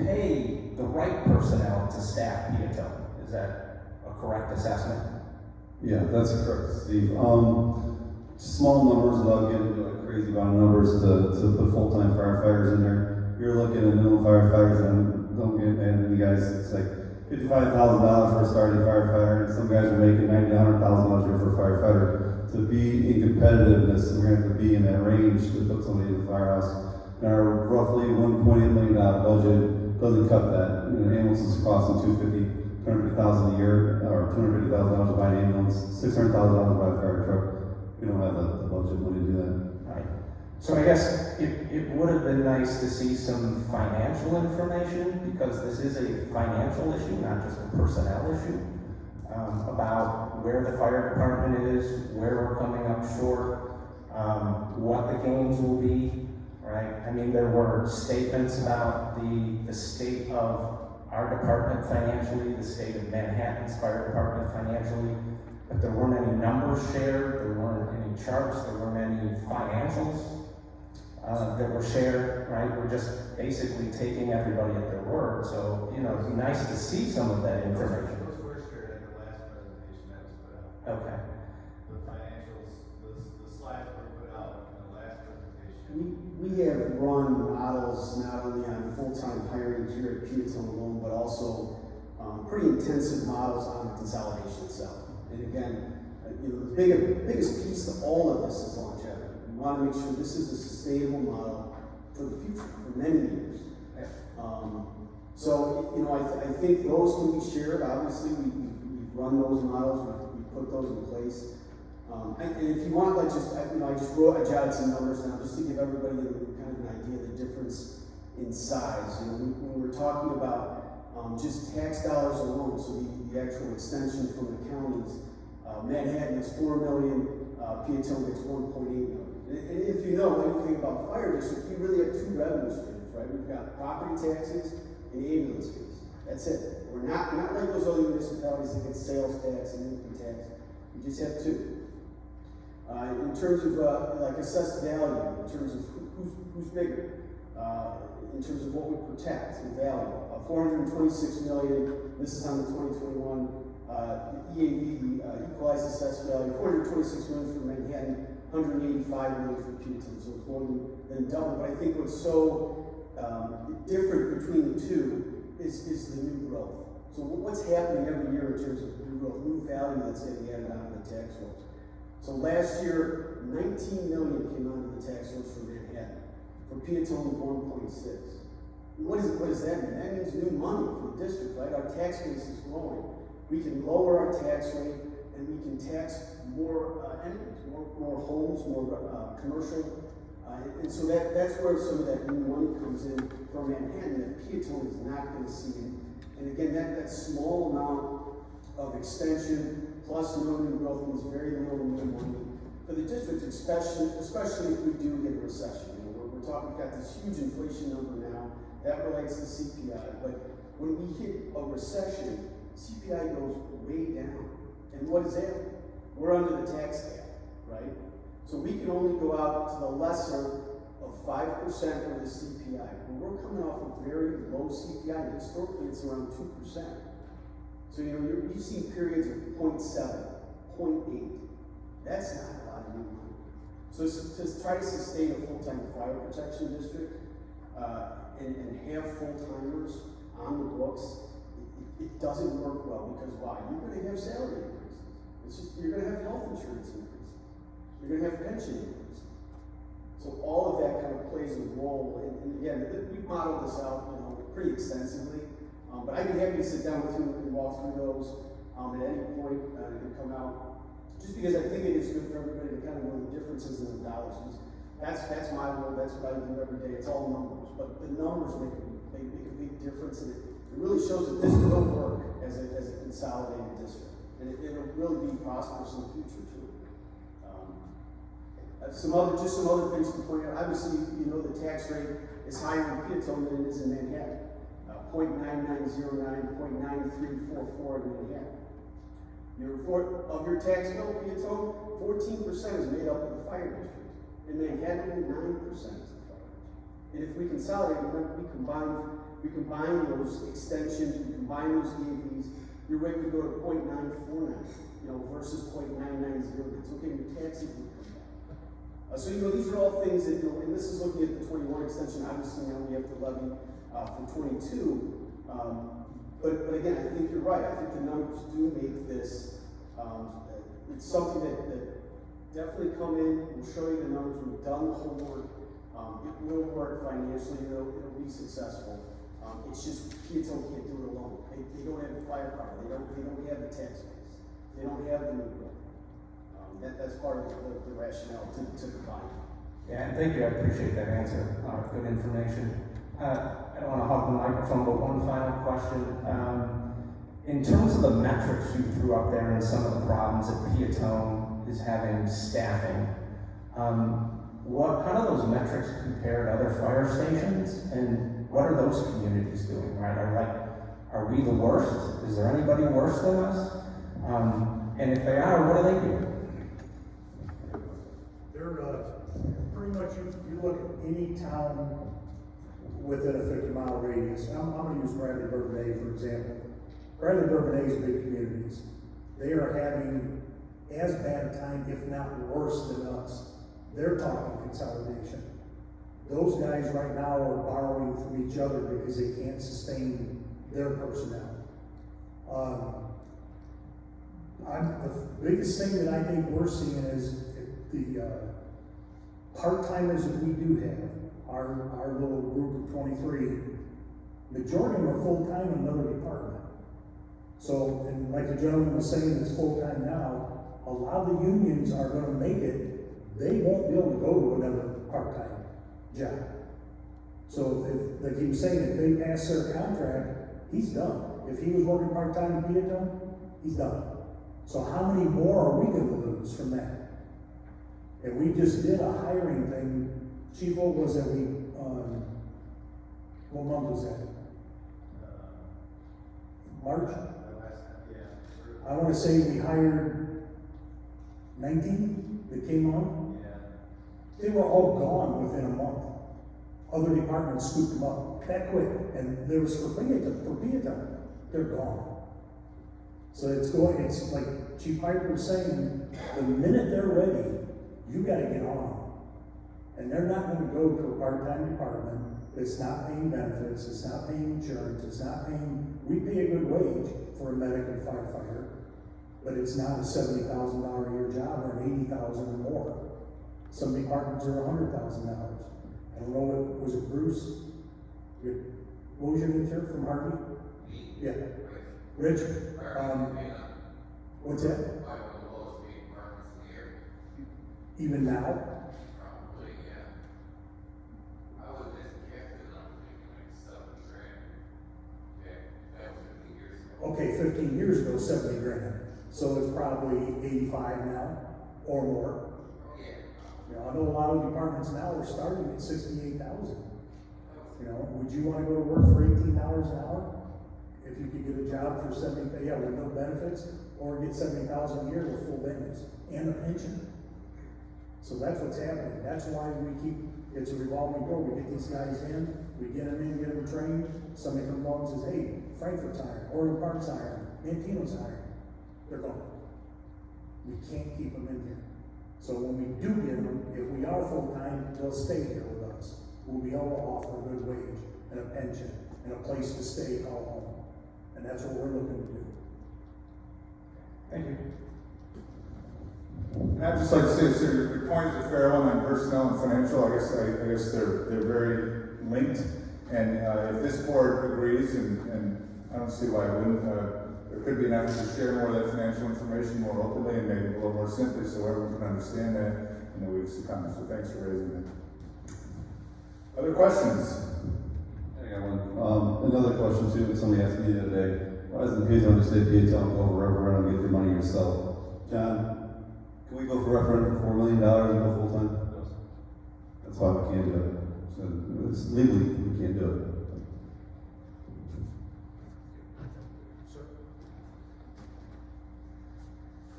pay the right personnel to staff Peotone. Is that a correct assessment? Yeah, that's correct, Steve. Small numbers, without getting crazy about numbers, to put full-time firefighters in there. You're looking at minimum firefighters, and don't get mad at me guys, it's like $55,000 for a starting firefighter, and some guys are making $90,000 to $100,000 a year for a firefighter. To be in competitiveness, we're going to have to be in that range to put somebody in the firehouse. And our roughly $1.8 million budget doesn't cut that. Ambulances cost them $250,000 a year, or $250,000 to buy an ambulance, $600,000 to buy a fire truck. We don't have the budget money to do that. Right. So I guess it would have been nice to see some financial information, because this is a financial issue, not just a personnel issue, about where the fire department is, where we're coming up short, what the gains will be, right? I mean, there were statements about the state of our department financially, the state of Manhattan's fire department financially, but there weren't any numbers shared, there weren't any charts, there weren't any financials that were shared, right? We're just basically taking everybody at their word. So, it'd be nice to see some of that information. Those were shared at the last presentation that was put out. Okay. The financials, the slides were put out in the last presentation. We have run models not only on full-time hiring here at Peotone alone, but also pretty intensive models on the consolidation itself. And again, the biggest piece to all of this is longevity. We want to make sure this is a sustainable model for the future, for many years. So, I think those can be shared. Obviously, we've run those models, we've put those in place. And if you want, I jotted some numbers down just to give everybody kind of an idea of the difference in size. When we're talking about just tax dollars alone, so the actual extension from the counties, Manhattan is $4 million, Peotone is $1.8 million. And if you know anything about fire districts, you really have two revenue streams, right? We've got property taxes and ambulance fees. That's it. We're not like those other municipalities that get sales tax and income tax. We just have two. In terms of assessed value, in terms of who's bigger, in terms of what we protect and value, $426 million. This is on the 2021 EAV, equalized assessed value. $426 million for Manhattan, $185 million for Peotone. So it's more than double. But I think what's so different between the two is the new growth. So what's happening every year in terms of new growth, new value that's getting added onto the tax rolls. So last year, $19 million came onto the tax rolls for Manhattan. For Peotone, 1.6. What does that mean? That means new money for the district, right? Our tax base is growing. We can lower our tax rate, and we can tax more entities, more homes, more commercial. And so that's where some of that new money comes in from Manhattan that Peotone is not going to see. And And again, that small amount of extension plus no new growth means very little new money for the district, especially if we do get a recession. You know, we're talking, we've got this huge inflation number now, that relates to CPI, but when we hit a recession, CPI goes way down. And what is that? We're under the tax cap, right? So we can only go out to the lesser of 5% of the CPI. When we're coming off a very low CPI, historically it's around 2%. So you know, you've seen periods of 0.7, 0.8. That's not a lot of new money. So to try to sustain a full-time fire protection district and have full-timers on the books, it doesn't work well, because why? You're going to have salary increases. You're going to have health insurance increases. You're going to have pension increases. So all of that kind of plays a role. And again, we've modeled this out, you know, pretty extensively. But I'd be happy to sit down with you and walk through those at any point and come out. Just because I think it is good for everybody to kind of know the differences in the dollars. That's my role. That's what I do every day. It's all numbers, but the numbers make a big difference, and it really shows that this will work as a consolidated district, and it'll really be prosperous in the future too. Some other things to point out. Obviously, you know, the tax rate is higher in Peotone than it is in Manhattan. 0.9909, 0.9344 in Manhattan. Of your tax bill, Peotone, 14% is made up of the fire district. In Manhattan, only 9% is the fire district. And if we consolidate, we combine those extensions, we combine those EAVs, your rate would go to 0.949, you know, versus 0.990. It's okay, your taxes would come down. So, you know, these are all things that, you know, and this is looking at the 21 extension. Obviously, now we have to levy for 22. But again, I think you're right. I think the numbers do make this, it's something that definitely come in, we'll show you the numbers, we've done the homework, it will work financially, it'll be successful. It's just, Peotone can't do it alone. They don't have the firepower, they don't have the tax base, they don't have the new growth. That's part of the rationale to combine. Yeah, and thank you, I appreciate that answer, good information. I don't want to hog the microphone, but one final question. In terms of the metrics you threw up there and some of the problems that Peotone is having staffing, how do those metrics compare to other fire stations, and what are those communities doing, right? Are we the worst? Is there anybody worse than us? And if they are, what are they doing? They're pretty much, you look at any town within a 50-mile radius. I'm going to use Bradley Bourbonnais, for example. Bradley Bourbonnais is big communities. They are having as bad a time, if not worse than us. They're talking consolidation. Those guys right now are borrowing from each other because they can't sustain their personnel. The biggest thing that I think we're seeing is the part-timers that we do have. Our little group of 23, majority of them are full-time in another department. So, and like the gentleman was saying that's full-time now, a lot of the unions are going to make it, they won't be able to go to another part-time job. So if, like he was saying, if they pass their contract, he's done. If he was working part-time in Peotone, he's done. So how many more are we going to lose from that? And we just did a hiring thing. Chief, what was that what month was that? March? I want to say we hired 19 that came on. They were all gone within a month. Other departments scooped them up that quick. And there was for Peotone, they're gone. So it's like Chief Piper was saying, the minute they're ready, you got to get on. And they're not going to go to a part-time department that's not paying benefits, it's not paying insurance, it's not paying, we pay a good wage for a medic and firefighter, but it's not a $70,000 a year job or an $80,000 or more. Some departments are $100,000. I don't know, was it Bruce? What was your name, sir, from Harvey? Yeah. Rich? What's that? Even now? 15 years ago, 70 grand. So it's probably 85 now, or more. You know, I know a lot of departments now are starting at 68,000. You know, would you wanna go to work for $18 an hour? If you could get a job for 70, yeah, with no benefits, or get 70,000 a year with full benefits and a pension. So that's what's happening. That's why we keep, it's a revolving door. We get these guys in, we get them in, get them trained. Somebody comes along and says, hey, Frankfurt's hiring, Orland Park's hiring, Mantino's hiring. They're gone. We can't keep them in here. So when we do get them, if we are full-time, they'll stay here with us. We'll be able to offer a good wage and a pension and a place to stay, call home. And that's what we're looking to do. Thank you. And I'd just like to say, so your point is a fair one on personnel and financial. I guess they're very linked. And if this board agrees, and I don't see why it wouldn't, there could be an effort to share more of that financial information more openly and maybe a little more simply so everyone can understand that in the weeks to come. So thanks for raising it. Other questions? I got one. Another question too, that somebody asked me the other day. Why doesn't Peotone just say Peotone, go for referendum, get your money yourself? John, can we go for referendum for $4 million and go full time? That's why we can't do it. So it's legally, we can't do it.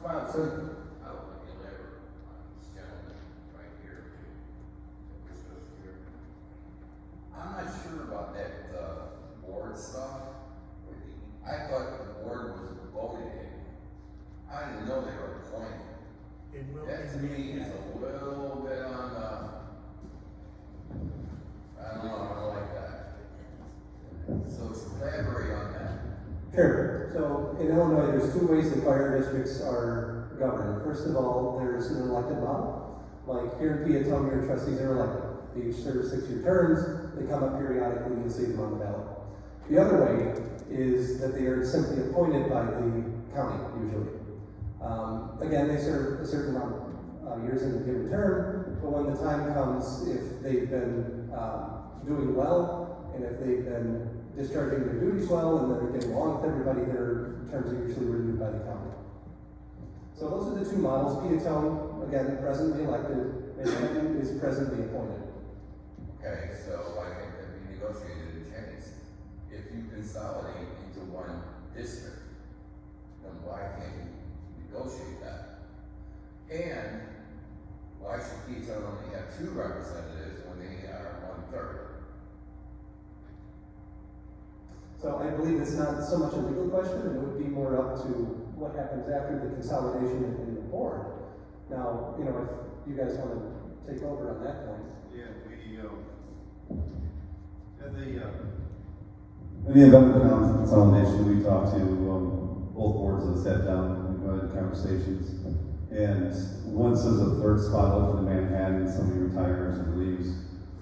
Come on, sir. I would like to elaborate on this gentleman right here. I'm not sure about that, board stuff. I thought the board was voted in. I didn't know they were appointed. That to me is a little bit on, I don't know, I don't like that. So elaborate on that. Sure. So in Illinois, there's two ways the fire districts are governed. First of all, there's an elected model. Like here in Peotone, your trustees are elected. They each serve 6-year terms. They come up periodically and see them on the ballot. The other way is that they are simply appointed by the county, usually. Again, they serve a certain amount of years in a given term, but when the time comes, if they've been doing well, and if they've been discharging their duties well, and they're getting along with everybody, their terms are usually renewed by the county. So those are the two models. Peotone, again, presently elected, and is presently appointed. Okay, so I think that we negotiated a change. If you consolidate into one district, then why can't you negotiate that? And why should Peotone only have 2 representatives when they are 1/3? So I believe it's not so much a legal question, it would be more up to what happens after the consolidation in the board. Now, you know, if you guys want to take over on that point. Yeah, In the event of consolidation, we talked to both boards that sat down, we had conversations. And once there's a 3rd spot open in Manhattan, somebody retires or leaves,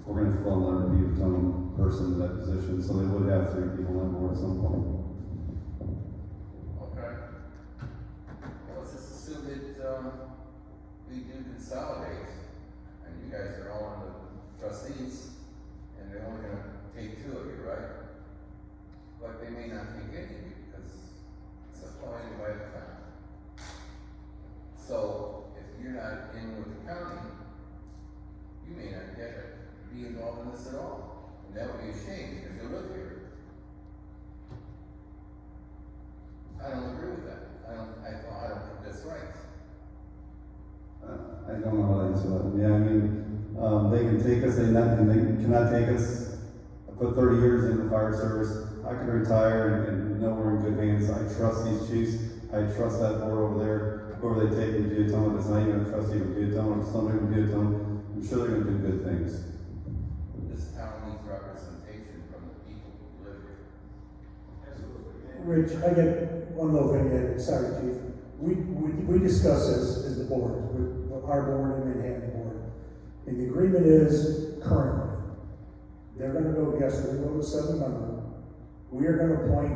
we're going to fill another Peotone person in that position. So they would have 3 people on board at some point. Okay. Well, let's just assume that we do consolidate, and you guys are all on the trustees, and they're only going to take 2 of you, right? But they may not take any of you because it's appointed by the county. So if you're not in with the county, you may not be involved in this at all. And that would be a shame because you live here. I don't agree with that. I don't think that's right. I don't know how to answer that. Yeah, I mean, they can take us, they cannot take us. I put 30 years in the fire service. I can retire and know we're in good hands. I trust these chiefs. I trust that board over there. Whoever they take in Peotone, that's not even a trustee of Peotone or somebody in Peotone, I'm sure they're going to do good things. This town needs representation from the people who live here. Rich, I get one little thing there, sorry, Chief. We discussed this as the board, with our board and Manhattan board. And the agreement is currently, they're gonna go, yes, we're gonna go to 7-member. We are gonna appoint,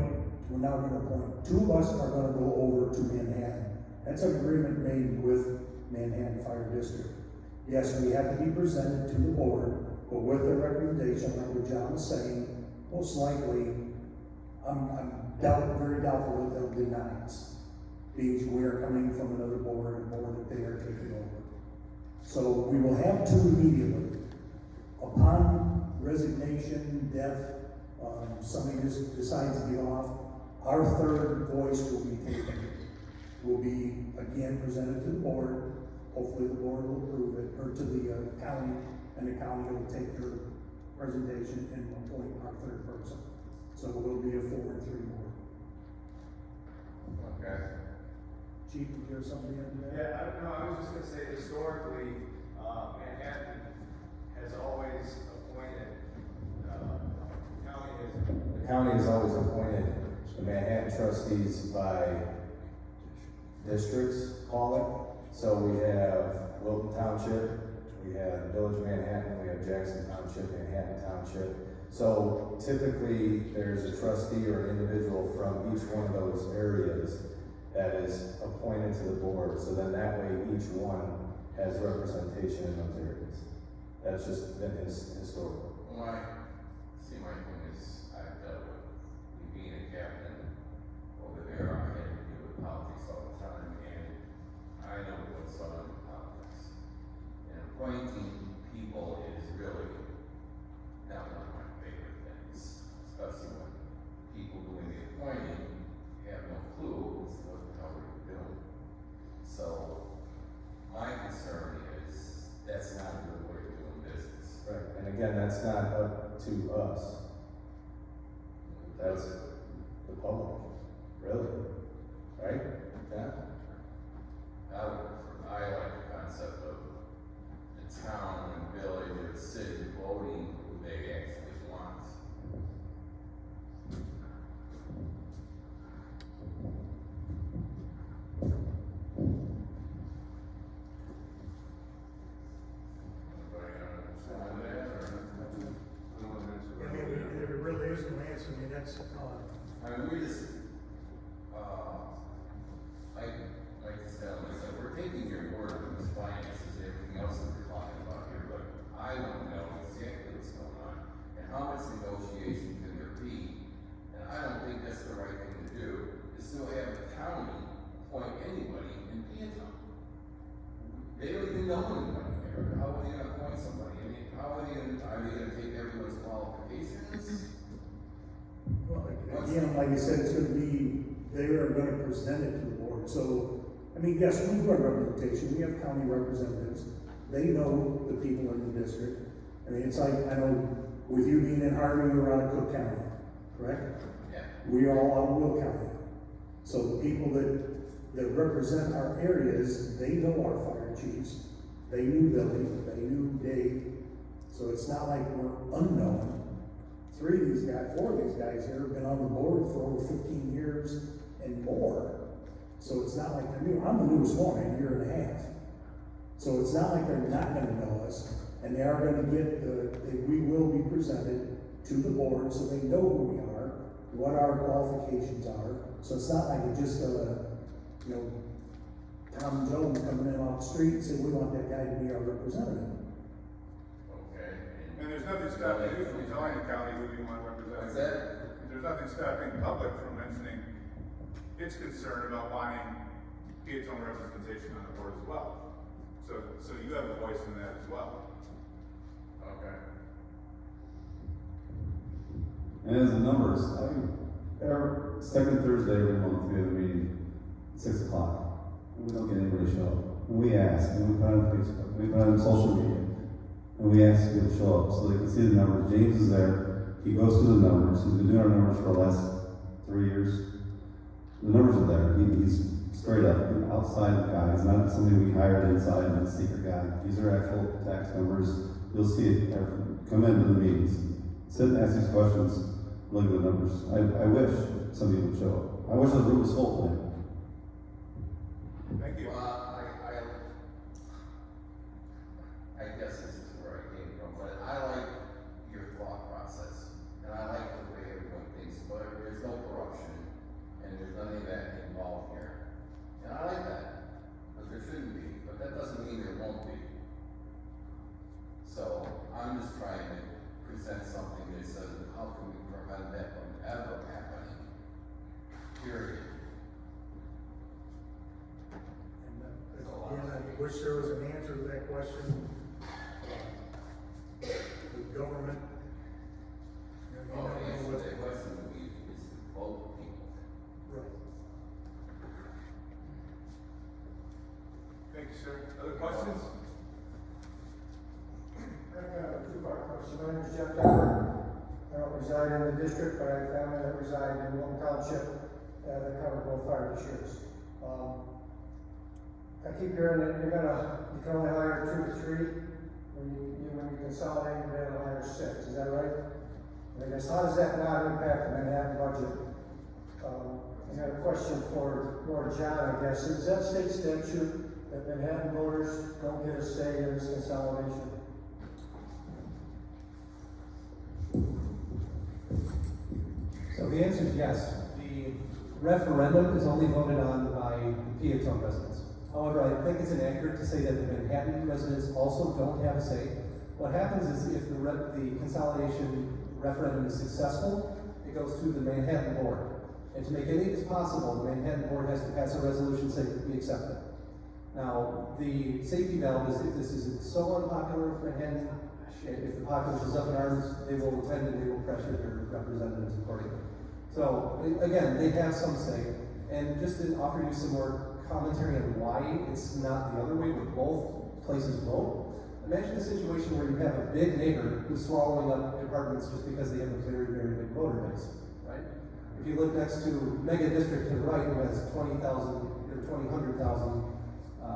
we're now gonna appoint, 2 of us are gonna go over to Manhattan. That's an agreement made with Manhattan Fire District. Yes, we have to be presented to the board, but with the recommendation, like what John was saying, most likely, I'm very doubtful that they'll deny us. Because we are coming from another board, a board that they are taking over. So we will have two immediately. Upon resignation, death, somebody just decides to get off, our third voice will be taken. Will be again presented to the board. Hopefully the board will approve it, or to the county, and the county will take their presentation and appoint our third person. So it will be a 4-3 board. Okay. Chief, did you have something to add to that? Yeah, I don't know, I was just gonna say historically, Manhattan has always appointed, the county has always appointed the Manhattan trustees by districts, call it. So we have Wilton Township, we have Village of Manhattan, we have Jackson Township, Manhattan Township. So typically, there's a trustee or an individual from each one of those areas that is appointed to the board, so then that way each one has representation in those areas. That's just been historical. My thing is, I've dealt with, being a captain over there, I had to deal with politics all the time, and I know what's on in politics. And appointing people is really not one of my favorite things, especially when people doing the appointing have no clue as to what the hell we're doing. So, my concern is, that's not a good way of doing business. Right, and again, that's not up to us. That's the public, really, right? Yeah. I like the concept of the town and village or the city voting who they actually want. Anybody understand that, or? I mean, there really is no answer. I mean, that's, I mean, we just, like this gentleman said, we're taking your word on this finances, everything else that we're talking about here, but I want to know exactly what's going on, and how much negotiation can there be, and I don't think that's the right thing to do, is still have the county appoint anybody in Peotone. They don't even know anybody there, how are they gonna appoint somebody? I mean, are they gonna take everyone's qualifications? well, again, like I said, it's gonna be, they are gonna present it to the board. So, I mean, yes, we do have representation. We have county representatives. They know the people in the district. I mean, it's like, I know with you being in Harding, you're out of Cook County, correct? Yeah. We are all out of Will County. So the people that represent our areas, they know our fire chiefs. They knew Billy, they knew Dave. So it's not like we're unknown. 4 of these guys here have been on the board for over 15 years and more. So it's not like they're new. I'm the newest one, a year and a half. So it's not like they're not gonna know us, and they are gonna get we will be presented to the board so they know who we are, what our qualifications are. So it's not like it's just Tom Jones coming in off the street and saying, we want that guy to be our representative. Okay. And there's nothing stopping you from telling the county who you want to represent. What's that? There's nothing stopping the public from mentioning its concern about wanting Peotone representation on the board as well. So you have a voice in that as well. Okay. And as the numbers, our second Thursday every month, we have a meeting at 6 o'clock. We don't get anybody to show up. And we ask, and we put on Facebook, we put on social media, and we ask people to show up so they can see the numbers. James is there, he goes through the numbers, he's been doing our numbers for the last 3 years. The numbers are there, he's straight up, an outside guy, he's not somebody we hired inside, and a secret guy. These are actual tax numbers, you'll see it, come into the meetings, sit and ask these questions, look at the numbers. I wish somebody would show up. I wish this room was full tonight. Thank you. I guess this is where I came from, but I like your thought process, and I like the way everyone thinks, but there's no corruption, and there's none of that involved here. And I like that, but there shouldn't be, but that doesn't mean there won't be. So, I'm just trying to present something that says, how can we prevent that from ever happening? wish there was an answer to that question. The government. You Well, know, the answer to what- that question would be, is to vote people. Right. Thank you, sir. Other questions? I've got a two-part question. My name is Jeff Downer. I don't reside in the district, but I have family that reside in Wilton Township that cover both fire districts. I keep hearing that you can only hire 2 to 3. When you consolidate, you're gonna hire 6. Is that right? And I guess how does that not impact the Manhattan budget? I got a question for John, I guess. Is that state statute that Manhattan voters don't get a say in this consolidation? So the answer is yes. The referendum is only voted on by the Peotone residents. However, I think it's inaccurate to say that the Manhattan residents also don't have a say. What happens is if the consolidation referendum is successful, it goes through the Manhattan board. And to make any of this possible, the Manhattan board has to pass a resolution saying we accept it. Now, the safety valve is if this is so unpopular with Manhattan, if the populace is up in arms, they will attend and they will pressure their representatives accordingly. So, again, they have some say. And just to offer you some more commentary on why it's not the other way, where both places vote. Imagine a situation where you have a big neighbor who's swallowing up departments just because they have a very, very big voter base, right? If you live next to mega district to the right who has 20,000 or 100,000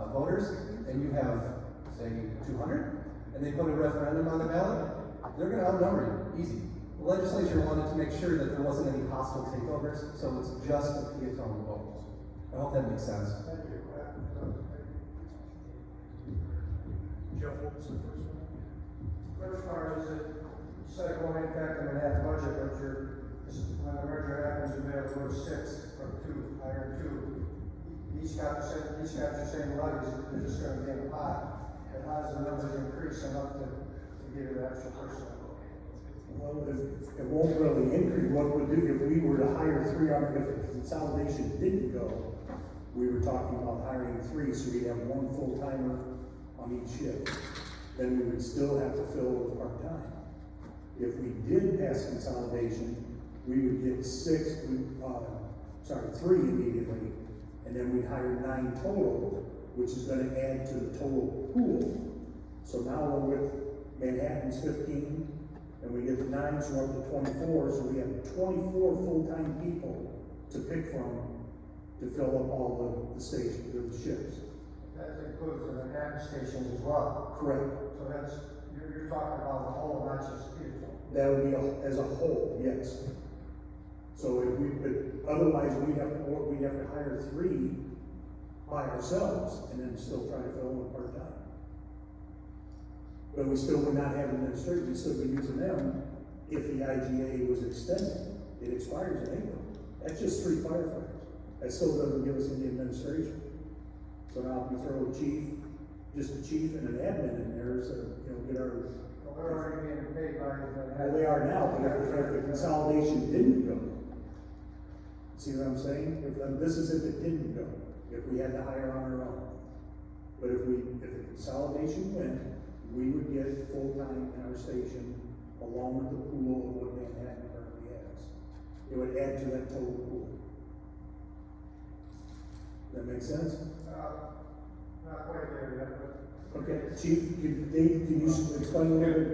voters, and you have, say, 200, and they put a referendum on the ballot, they're going to outnumber you, easy. The legislature wanted to make sure that there wasn't any hostile takeovers, so it's just a Peotone vote. I hope that makes sense. Thank you. Jeff, what was the first one? First part is that you said it won't impact the Manhattan budget, but when the merger happens, you may have to go to 6 from 2, hire 2. Each got the same levies, they're just gonna be in a pot. And how does the numbers increase enough to give you the extra person? Well, it won't really increase. What would do if we were to hire 3 on, if the consolidation didn't go, we were talking about hiring 3, so we'd have 1 full-timer on each shift. Then we would still have to fill with part-time. If we did pass consolidation, we would get 3 immediately, and then we'd hire 9 total, which is gonna add to the total pool. So now we're with Manhattan's 15, and we get the 9, so we're up to 24, so we have 24 full-time people to pick from to fill up all the stations, the shifts. That includes the Manhattan stations as well. Correct. So you're talking about the whole, not just Peotone. That would be as a whole, yes. So but otherwise we'd have to hire 3 by ourselves and then still try to fill in part-time. But we still would not have administrators, we'd still be using them if the IGA was extended. It expires in April. That's just 3 firefighters. That still doesn't give us any administration. So now if we throw a chief, just a chief and an admin in there, so, get our. Well, they're already being paid by the Manhattan. Well, they are now, but if the consolidation didn't go. See what I'm saying? This is if it didn't go, if we had to hire on our own. But if the consolidation went, we would get full-time in our station along with the pool of what Manhattan currently has. It would add to that total pool. That make sense? Not quite there yet, but. Okay, Chief, Dave, can you explain a little bit?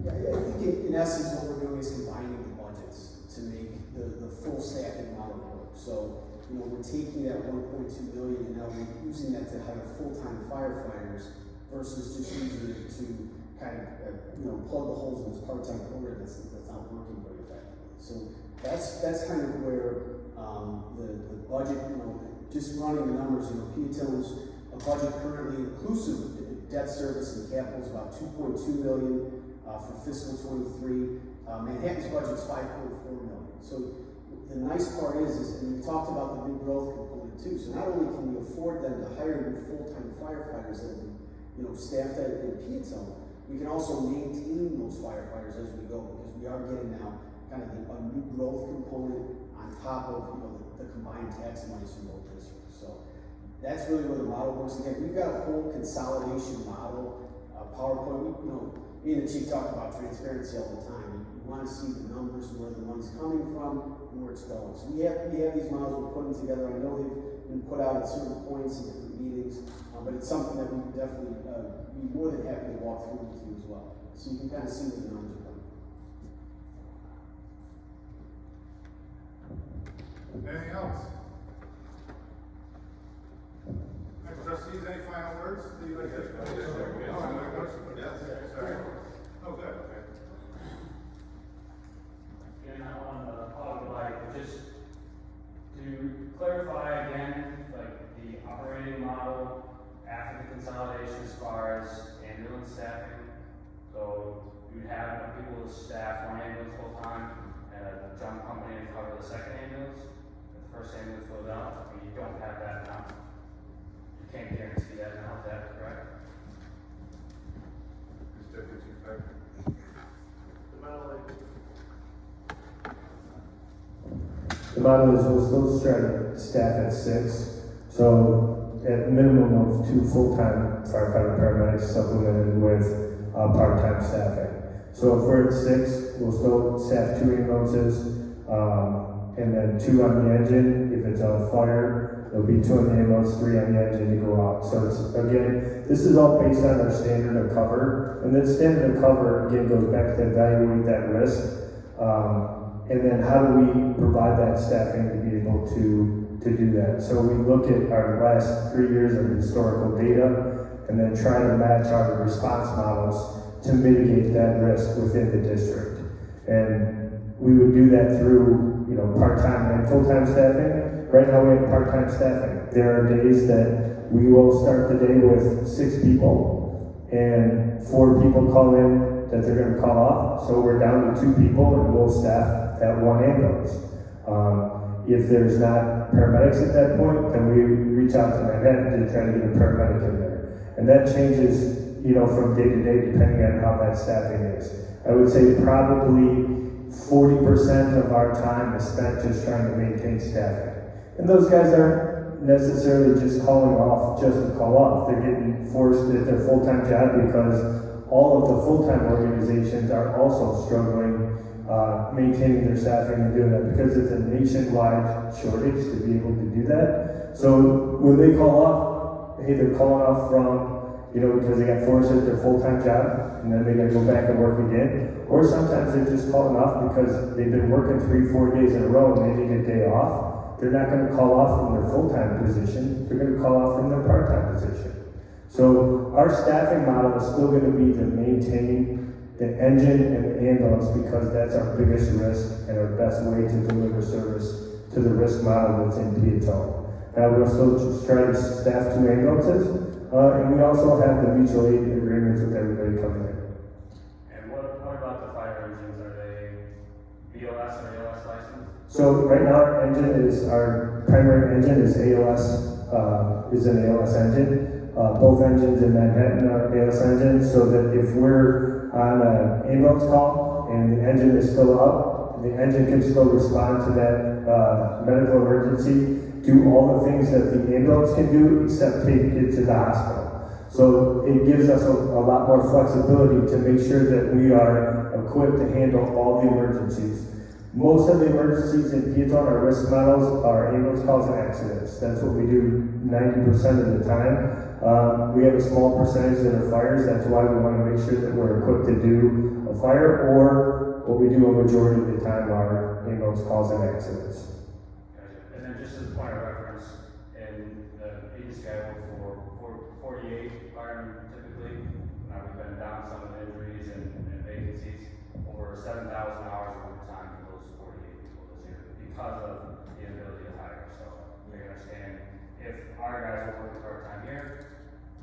Yeah, I think in essence, what we're doing is combining the budgets to make the full staffing model work. So, we're taking that 1.2 billion and now we're using that to hire full-time firefighters versus just using it to kind of, plug the holes in this part-time program that's not working very effectively. So that's kind of where the budget, just running the numbers, Peotone's a budget currently inclusive of debt service and capital is about 2.2 million for fiscal 23. Manhattan's budget's 5.4 million. So the nice part is, and we talked about the new growth component too. So not only can we afford them to hire new full-time firefighters that we, staff that in Peotone, we can also maintain those firefighters as we go because we are getting now kind of a new growth component on top of, the combined tax monies from both districts. So that's really where the model works. Again, we've got a whole consolidation model, PowerPoint. Me and the chief talk about transparency all the time. You want to see the numbers, where the money's coming from, and where it's going. So we have these models, we're putting together. I know they've been put out at certain points in different meetings, but it's something that we definitely be more than happy to walk through with you as well. So you can kind of see where the numbers are coming from. Anything else? Trustees, any final words? Oh, good, okay. Again, I want to hog just to clarify again, like the operating model after the consolidation as far as ambulance staffing. So you'd have people to staff one ambulance full time and a jump company to cover the second ambulance. If the first ambulance goes out, you don't have that now. You can't guarantee that now, is that correct? The model is we'll still start staff at 6, so at minimum of 2 full-time firefighter paramedics supplemented with part-time staffing. So if we're at 6, we'll still staff 2 ambulances, and then 2 on the engine. If it's on fire, there'll be 2 on the ambulance, 3 on the engine to go out. So it's, again, this is all based on our standard of cover, and then standard of cover, again, goes back to evaluate that risk. And then how do we provide that staffing to be able to do that? So we look at our last 3 years of historical data and then try to match our response models to mitigate that risk within the district. And we would do that through, part-time and full-time staffing. Right now we have part-time staffing. There are days that we will start the day with 6 people and 4 people call in that they're going to call off. So we're down to 2 people and we'll staff that 1 ambulance. If there's not paramedics at that point, then we reach out to Manhattan to try to get a paramedic in there. And that changes, from day to day depending on how that staffing is. I would say probably 40% of our time is spent just trying to maintain staffing. And those guys aren't necessarily just calling off just to call off. They're getting forced at their full-time job because all of the full-time organizations are also struggling maintaining their staffing and doing that because it's a nationwide shortage to be able to do that. So when they call off, hey, they're calling off from, because they got forced at their full-time job and then they got to go back and work again. Or sometimes they're just calling off because they've been working 3-4 days in a row and they need a day off. They're not going to call off from their full-time position. They're going to call off from their part-time position. So our staffing model is still going to be to maintain the engine and the ambulance because that's our biggest risk and our best way to deliver service to the risk model that's in Peotone. Now we'll still just try to staff 2 ambulances, and we also have the mutual aid agreements with everybody coming in. And what about the fire engines? Are they BLS or ALS licensed? So right now our primary engine is is an ALS engine. Both engines in Manhattan are ALS engines, so that if we're on an ambulance call and the engine is still up, the engine can still respond to that medical emergency, do all the things that the ambulance can do except take it to the hospital. So it gives us a lot more flexibility to make sure that we are equipped to handle all the emergencies. Most of the emergencies in Peotone, our risk models, are ambulance calls and accidents. That's what we do 90% of the time. We have a small percentage that are fires. That's why we want to make sure that we're equipped to do a fire, or what we do a majority of the time are ambulance calls and accidents. Gotcha. And then just as a point of reference, in the agency I work for 48 firemen typically. Now we've been down some of the injuries and vacancies, over 7,000 hours of overtime for those 48 people this year because of the inability to hire. So we understand if our guys are working part-time here,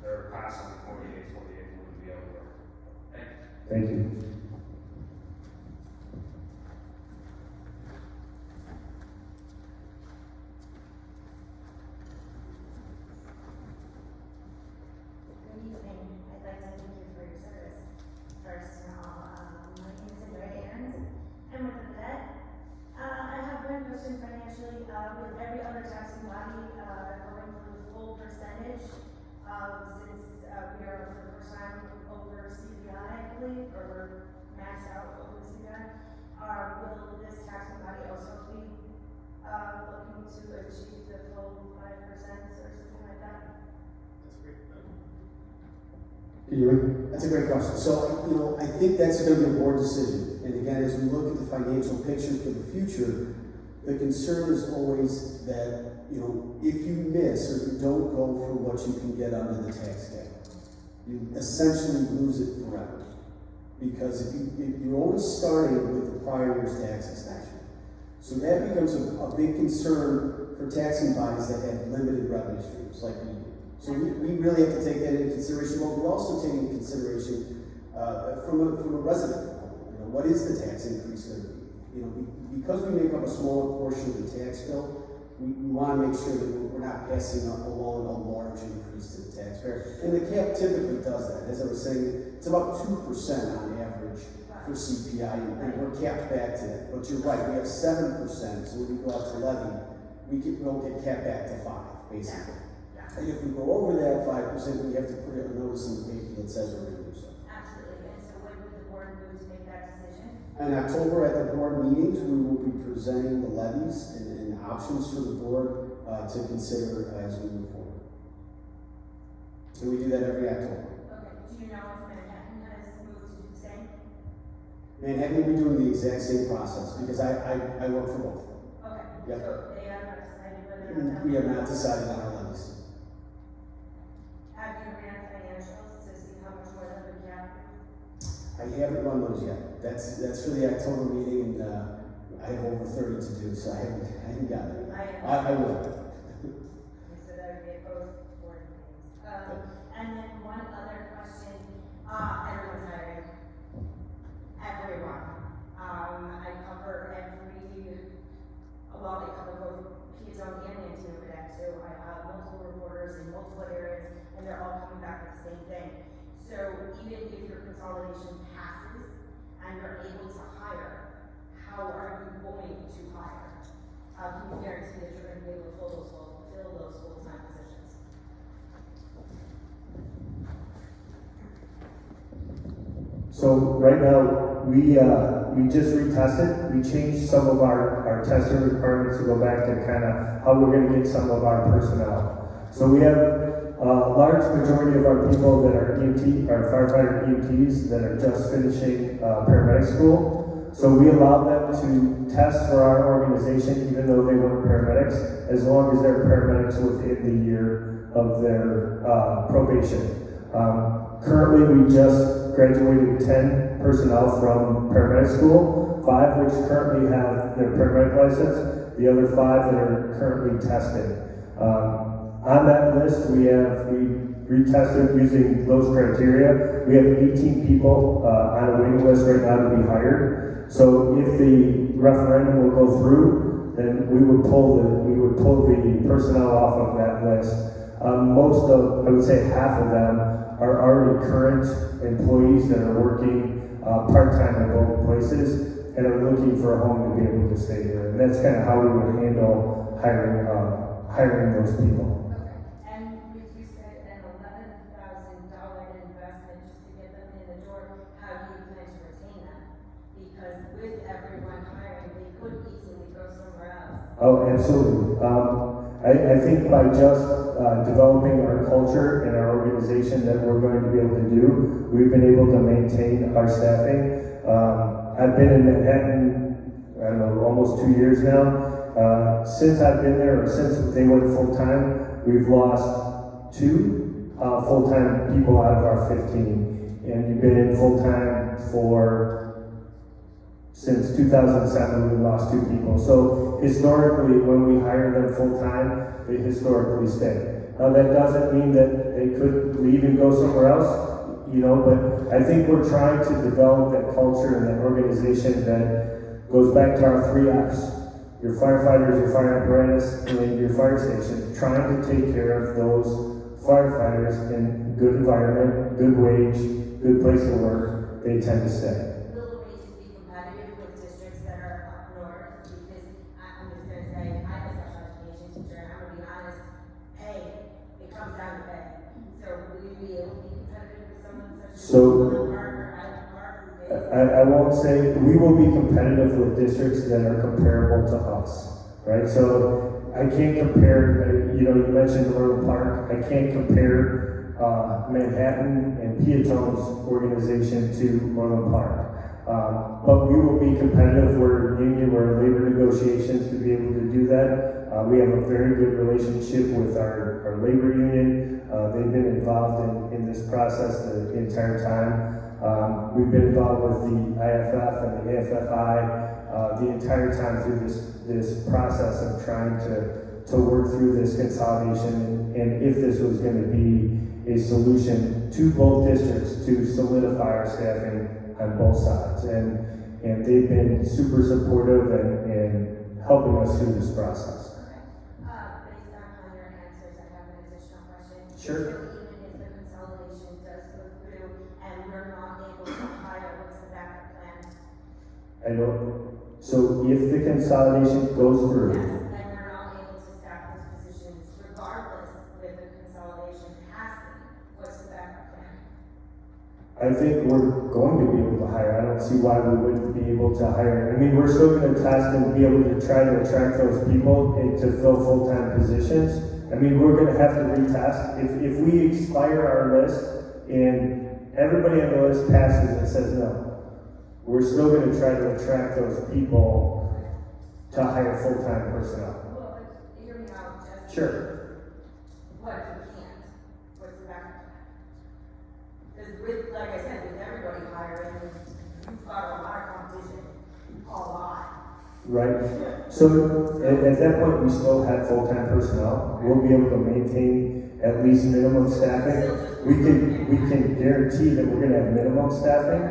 they're constantly 48 wouldn't be able to work. Thank you. Good evening. I'd like to thank you for your service. First of all, my name is Andrea Aarons. I'm with the vet with every other taxing body, going for the full percentage, since, we are for the first time over CPI, I believe, or we're maxed out over CPI, will this taxing body also be, looking to achieve the full 5% or something like that? That's a great question. So, I think that's going to be a board decision. And again, as we look at the financial picture for the future, the concern is always that, if you miss or you don't go for what you can get under the tax cap, you essentially lose it forever. Because if you're always starting with the prior year's tax extension. So that becomes a big concern for taxing bodies that have limited revenue streams, like we do. So we really have to take that into consideration. But we're also taking into consideration from a resident level. What is the tax increase going to be? Because we make up a smaller portion of the tax bill, we want to make sure that we're not passing along a large increase to the taxpayer. And the cap typically does that. As I was saying, it's about 2% on average for CPI, and we're capped back to that. But you're right, we have 7%, so when we go out to levy, we'll get capped back to 5, basically. And if we go over that 5%, we have to put a notice in the paper that says we're going to do so. Absolutely, and so when would the board move to make that decision? In October at the board meetings, we will be presenting the levies and options for the board to consider as we move forward. And we do that every October. Okay, do you know if Manhattan has moved to do the same? Manhattan will be doing the exact same process because I work for both. Okay, Yep. so they have not decided whether or not. We have not decided on our levies. Have you ran financials to see how much more that would cap? I haven't run those yet. That's for the October meeting, and I have over 30 to do, so I haven't got it. I will. So that would be both board meetings. And then one other question, everyone's hiring. Everyone. I cover they cover both Peotone and Antioch, so I have multiple reporters in multiple areas, and they're all coming back with the same thing. So even if your consolidation passes and you're able to hire, how are you going to hire? Can you guarantee that you're going to be able to fill those full-time positions? So right now, we just retested. We changed some of our testing requirements to go back to kind of how we're going to get some of our personnel. So we have a large majority of our people that are firefighter EMTs that are just finishing paramedic school. So we allow them to test for our organization even though they weren't paramedics, as long as they're paramedics within the year of their probation. Currently, we just graduated 10 personnel from paramedic school, 5 which currently have their paramedic license, the other 5 that are currently tested. On that list, we retested using those criteria. We have 18 people on a waiting list right now to be hired. So if the referendum will go through, then we would pull the personnel off of that list. I would say half of them are already current employees that are working part-time at both places and are looking for a home to be able to stay here. And that's kind of how we would handle hiring those people. Okay, and you said an $11,000 investment just to get them in the door, how do you plan to retain them? Because with everyone hiring, they could easily go somewhere else. Oh, absolutely. I think by just developing our culture and our organization that we're going to be able to do, we've been able to maintain our staffing. I've been in Manhattan, I don't know, almost 2 years now. Since I've been there, or since they went full-time, we've lost 2 full-time people out of our 15. And you've been in full-time since 2007, we lost 2 people. So historically, when we hire them full-time, they historically stay. Now that doesn't mean that they could leave and go somewhere else, but I think we're trying to develop that culture and that organization that goes back to our 3 F's. Your firefighters, your fire apparatus, and your fire station, trying to take care of those firefighters in good environment, good wage, good place to work, they tend to stay. Will the wages be competitive with districts that are up north? Because I'm just going to say, I especially So, I won't say, we will be competitive with districts that are comparable to us, right? So I can't compare, you mentioned Orland Park, I can't compare Manhattan and Peotone's organization to Orland Park. But we will be competitive, we're a union, we're in labor negotiations to be able to do that. We have a very good relationship with our labor union. They've been involved in this process the entire time. We've been involved with the IFF and the AFFI the entire time through this process of trying to work through this consolidation, and if this was going to be a solution to both districts to solidify our staffing on both sides. And they've been super supportive and helping us through this process. Based on your answers, I have an additional question. Sure. So even if the consolidation does go through and we're not able to hire, what's the backup plan? So if the consolidation goes through, Yes, and we're not able to staff those positions regardless with the consolidation passing, what's the backup plan? I think we're going to be able to hire. I don't see why we wouldn't be able to hire. I mean, we're still going to test and be able to try to attract those people and to fill full-time positions. I mean, we're going to have to retest. If we expire our list and everybody on the list passes and says no, we're still going to try to attract those people to hire full-time personnel. Well, but hear me out, just. Sure. What if we can't? What's the backup plan? Because with, like I said, with everybody hiring, you've got a lot of competition, a lot. Right. So at that point, we still have full-time personnel. We'll be able to maintain at least minimum staffing. We can guarantee that we're going to have minimum staffing.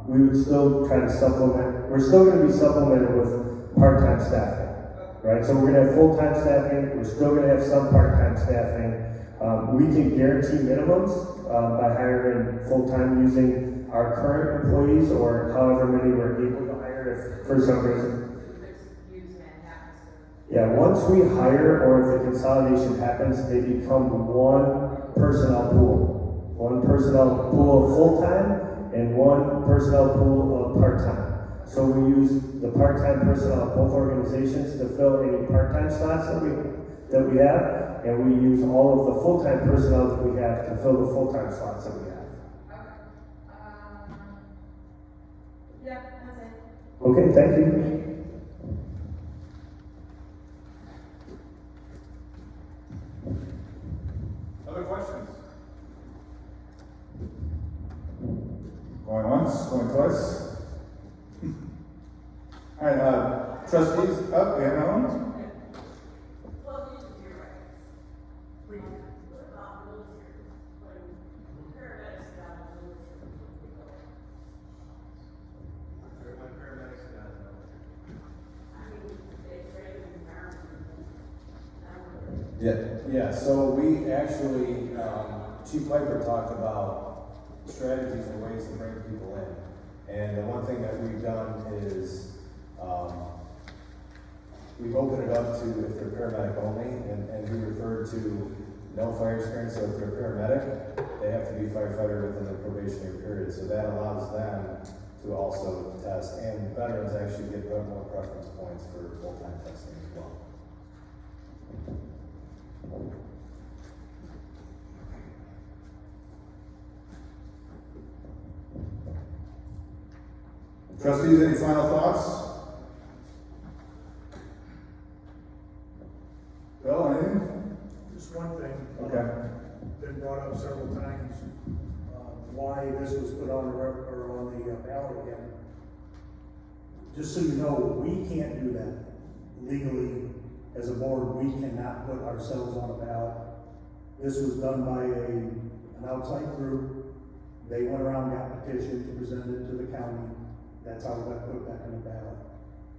We would still try to supplement. We're still going to be supplemented with part-time staffing, right? So we're going to have full-time staffing. We're still going to have some part-time staffing. We can guarantee minimums by hiring full-time using our current employees or however many we're able to hire if for some reason. Yeah, once we hire or if the consolidation happens, they become one personnel pool. One personnel pool of full-time and one personnel pool of part-time. So we use the part-time personnel of both organizations to fill any part-time slots that we have, and we use all of the full-time personnel that we have to fill the full-time slots that we have. Yeah, that's it. Okay, thank you. Other questions? Going once, going twice. All right, trustees, we have another one? Yeah, so we actually, Chief Piper talked about strategies and ways to bring people in. And the one thing that we've done is, we've opened it up to if they're paramedic only, and we referred to no fire experience, so if they're paramedic, they have to be firefighter within the probationary period. So that allows them to also test, and veterans actually get more preference points for full-time testing as well. Trustees, any final thoughts? Bill, anything? Just one thing. Okay. Been brought up several times, why this was put on the ballot again. Just so you know, we can't do that legally. As a board, we cannot put ourselves on a ballot. This was done by an outside group. They went around, got petitioned to present it to the county. That's how it got put back on the ballot.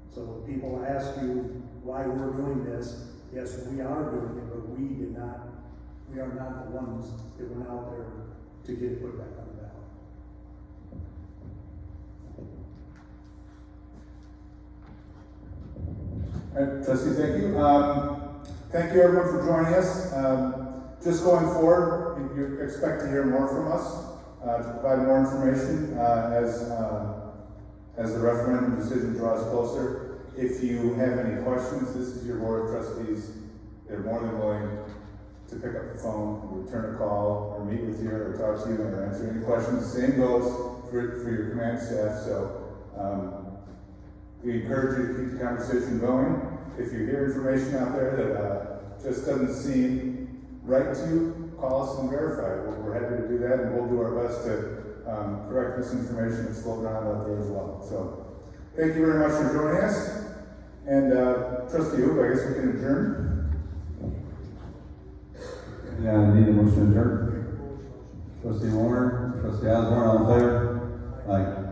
So if people ask you why we're doing this, yes, we are doing it, but we are not the ones that went out there to get it put back on the ballot. All right, trustee, thank you. Thank you everyone for joining us. Just going forward, you expect to hear more from us. to provide more information, as the referendum decision draws closer. If you have any questions, this is your board of trustees. They're more than willing to pick up the phone, return a call, or meet with you, or talk to you, or answer any questions. Same goes for your command staff, so, we encourage you to keep the conversation going. If you hear information out there that, just doesn't seem right to you, call us and verify it. We're happy to do that, and we'll do our best to, correct misinformation that's floating around out there as well. So, thank you very much for joining us. And, Trustee Hoop, I guess we can adjourn. Yeah, I need a motion to adjourn. Trustee Warner, Trustee Osborne, all in favor? Aye.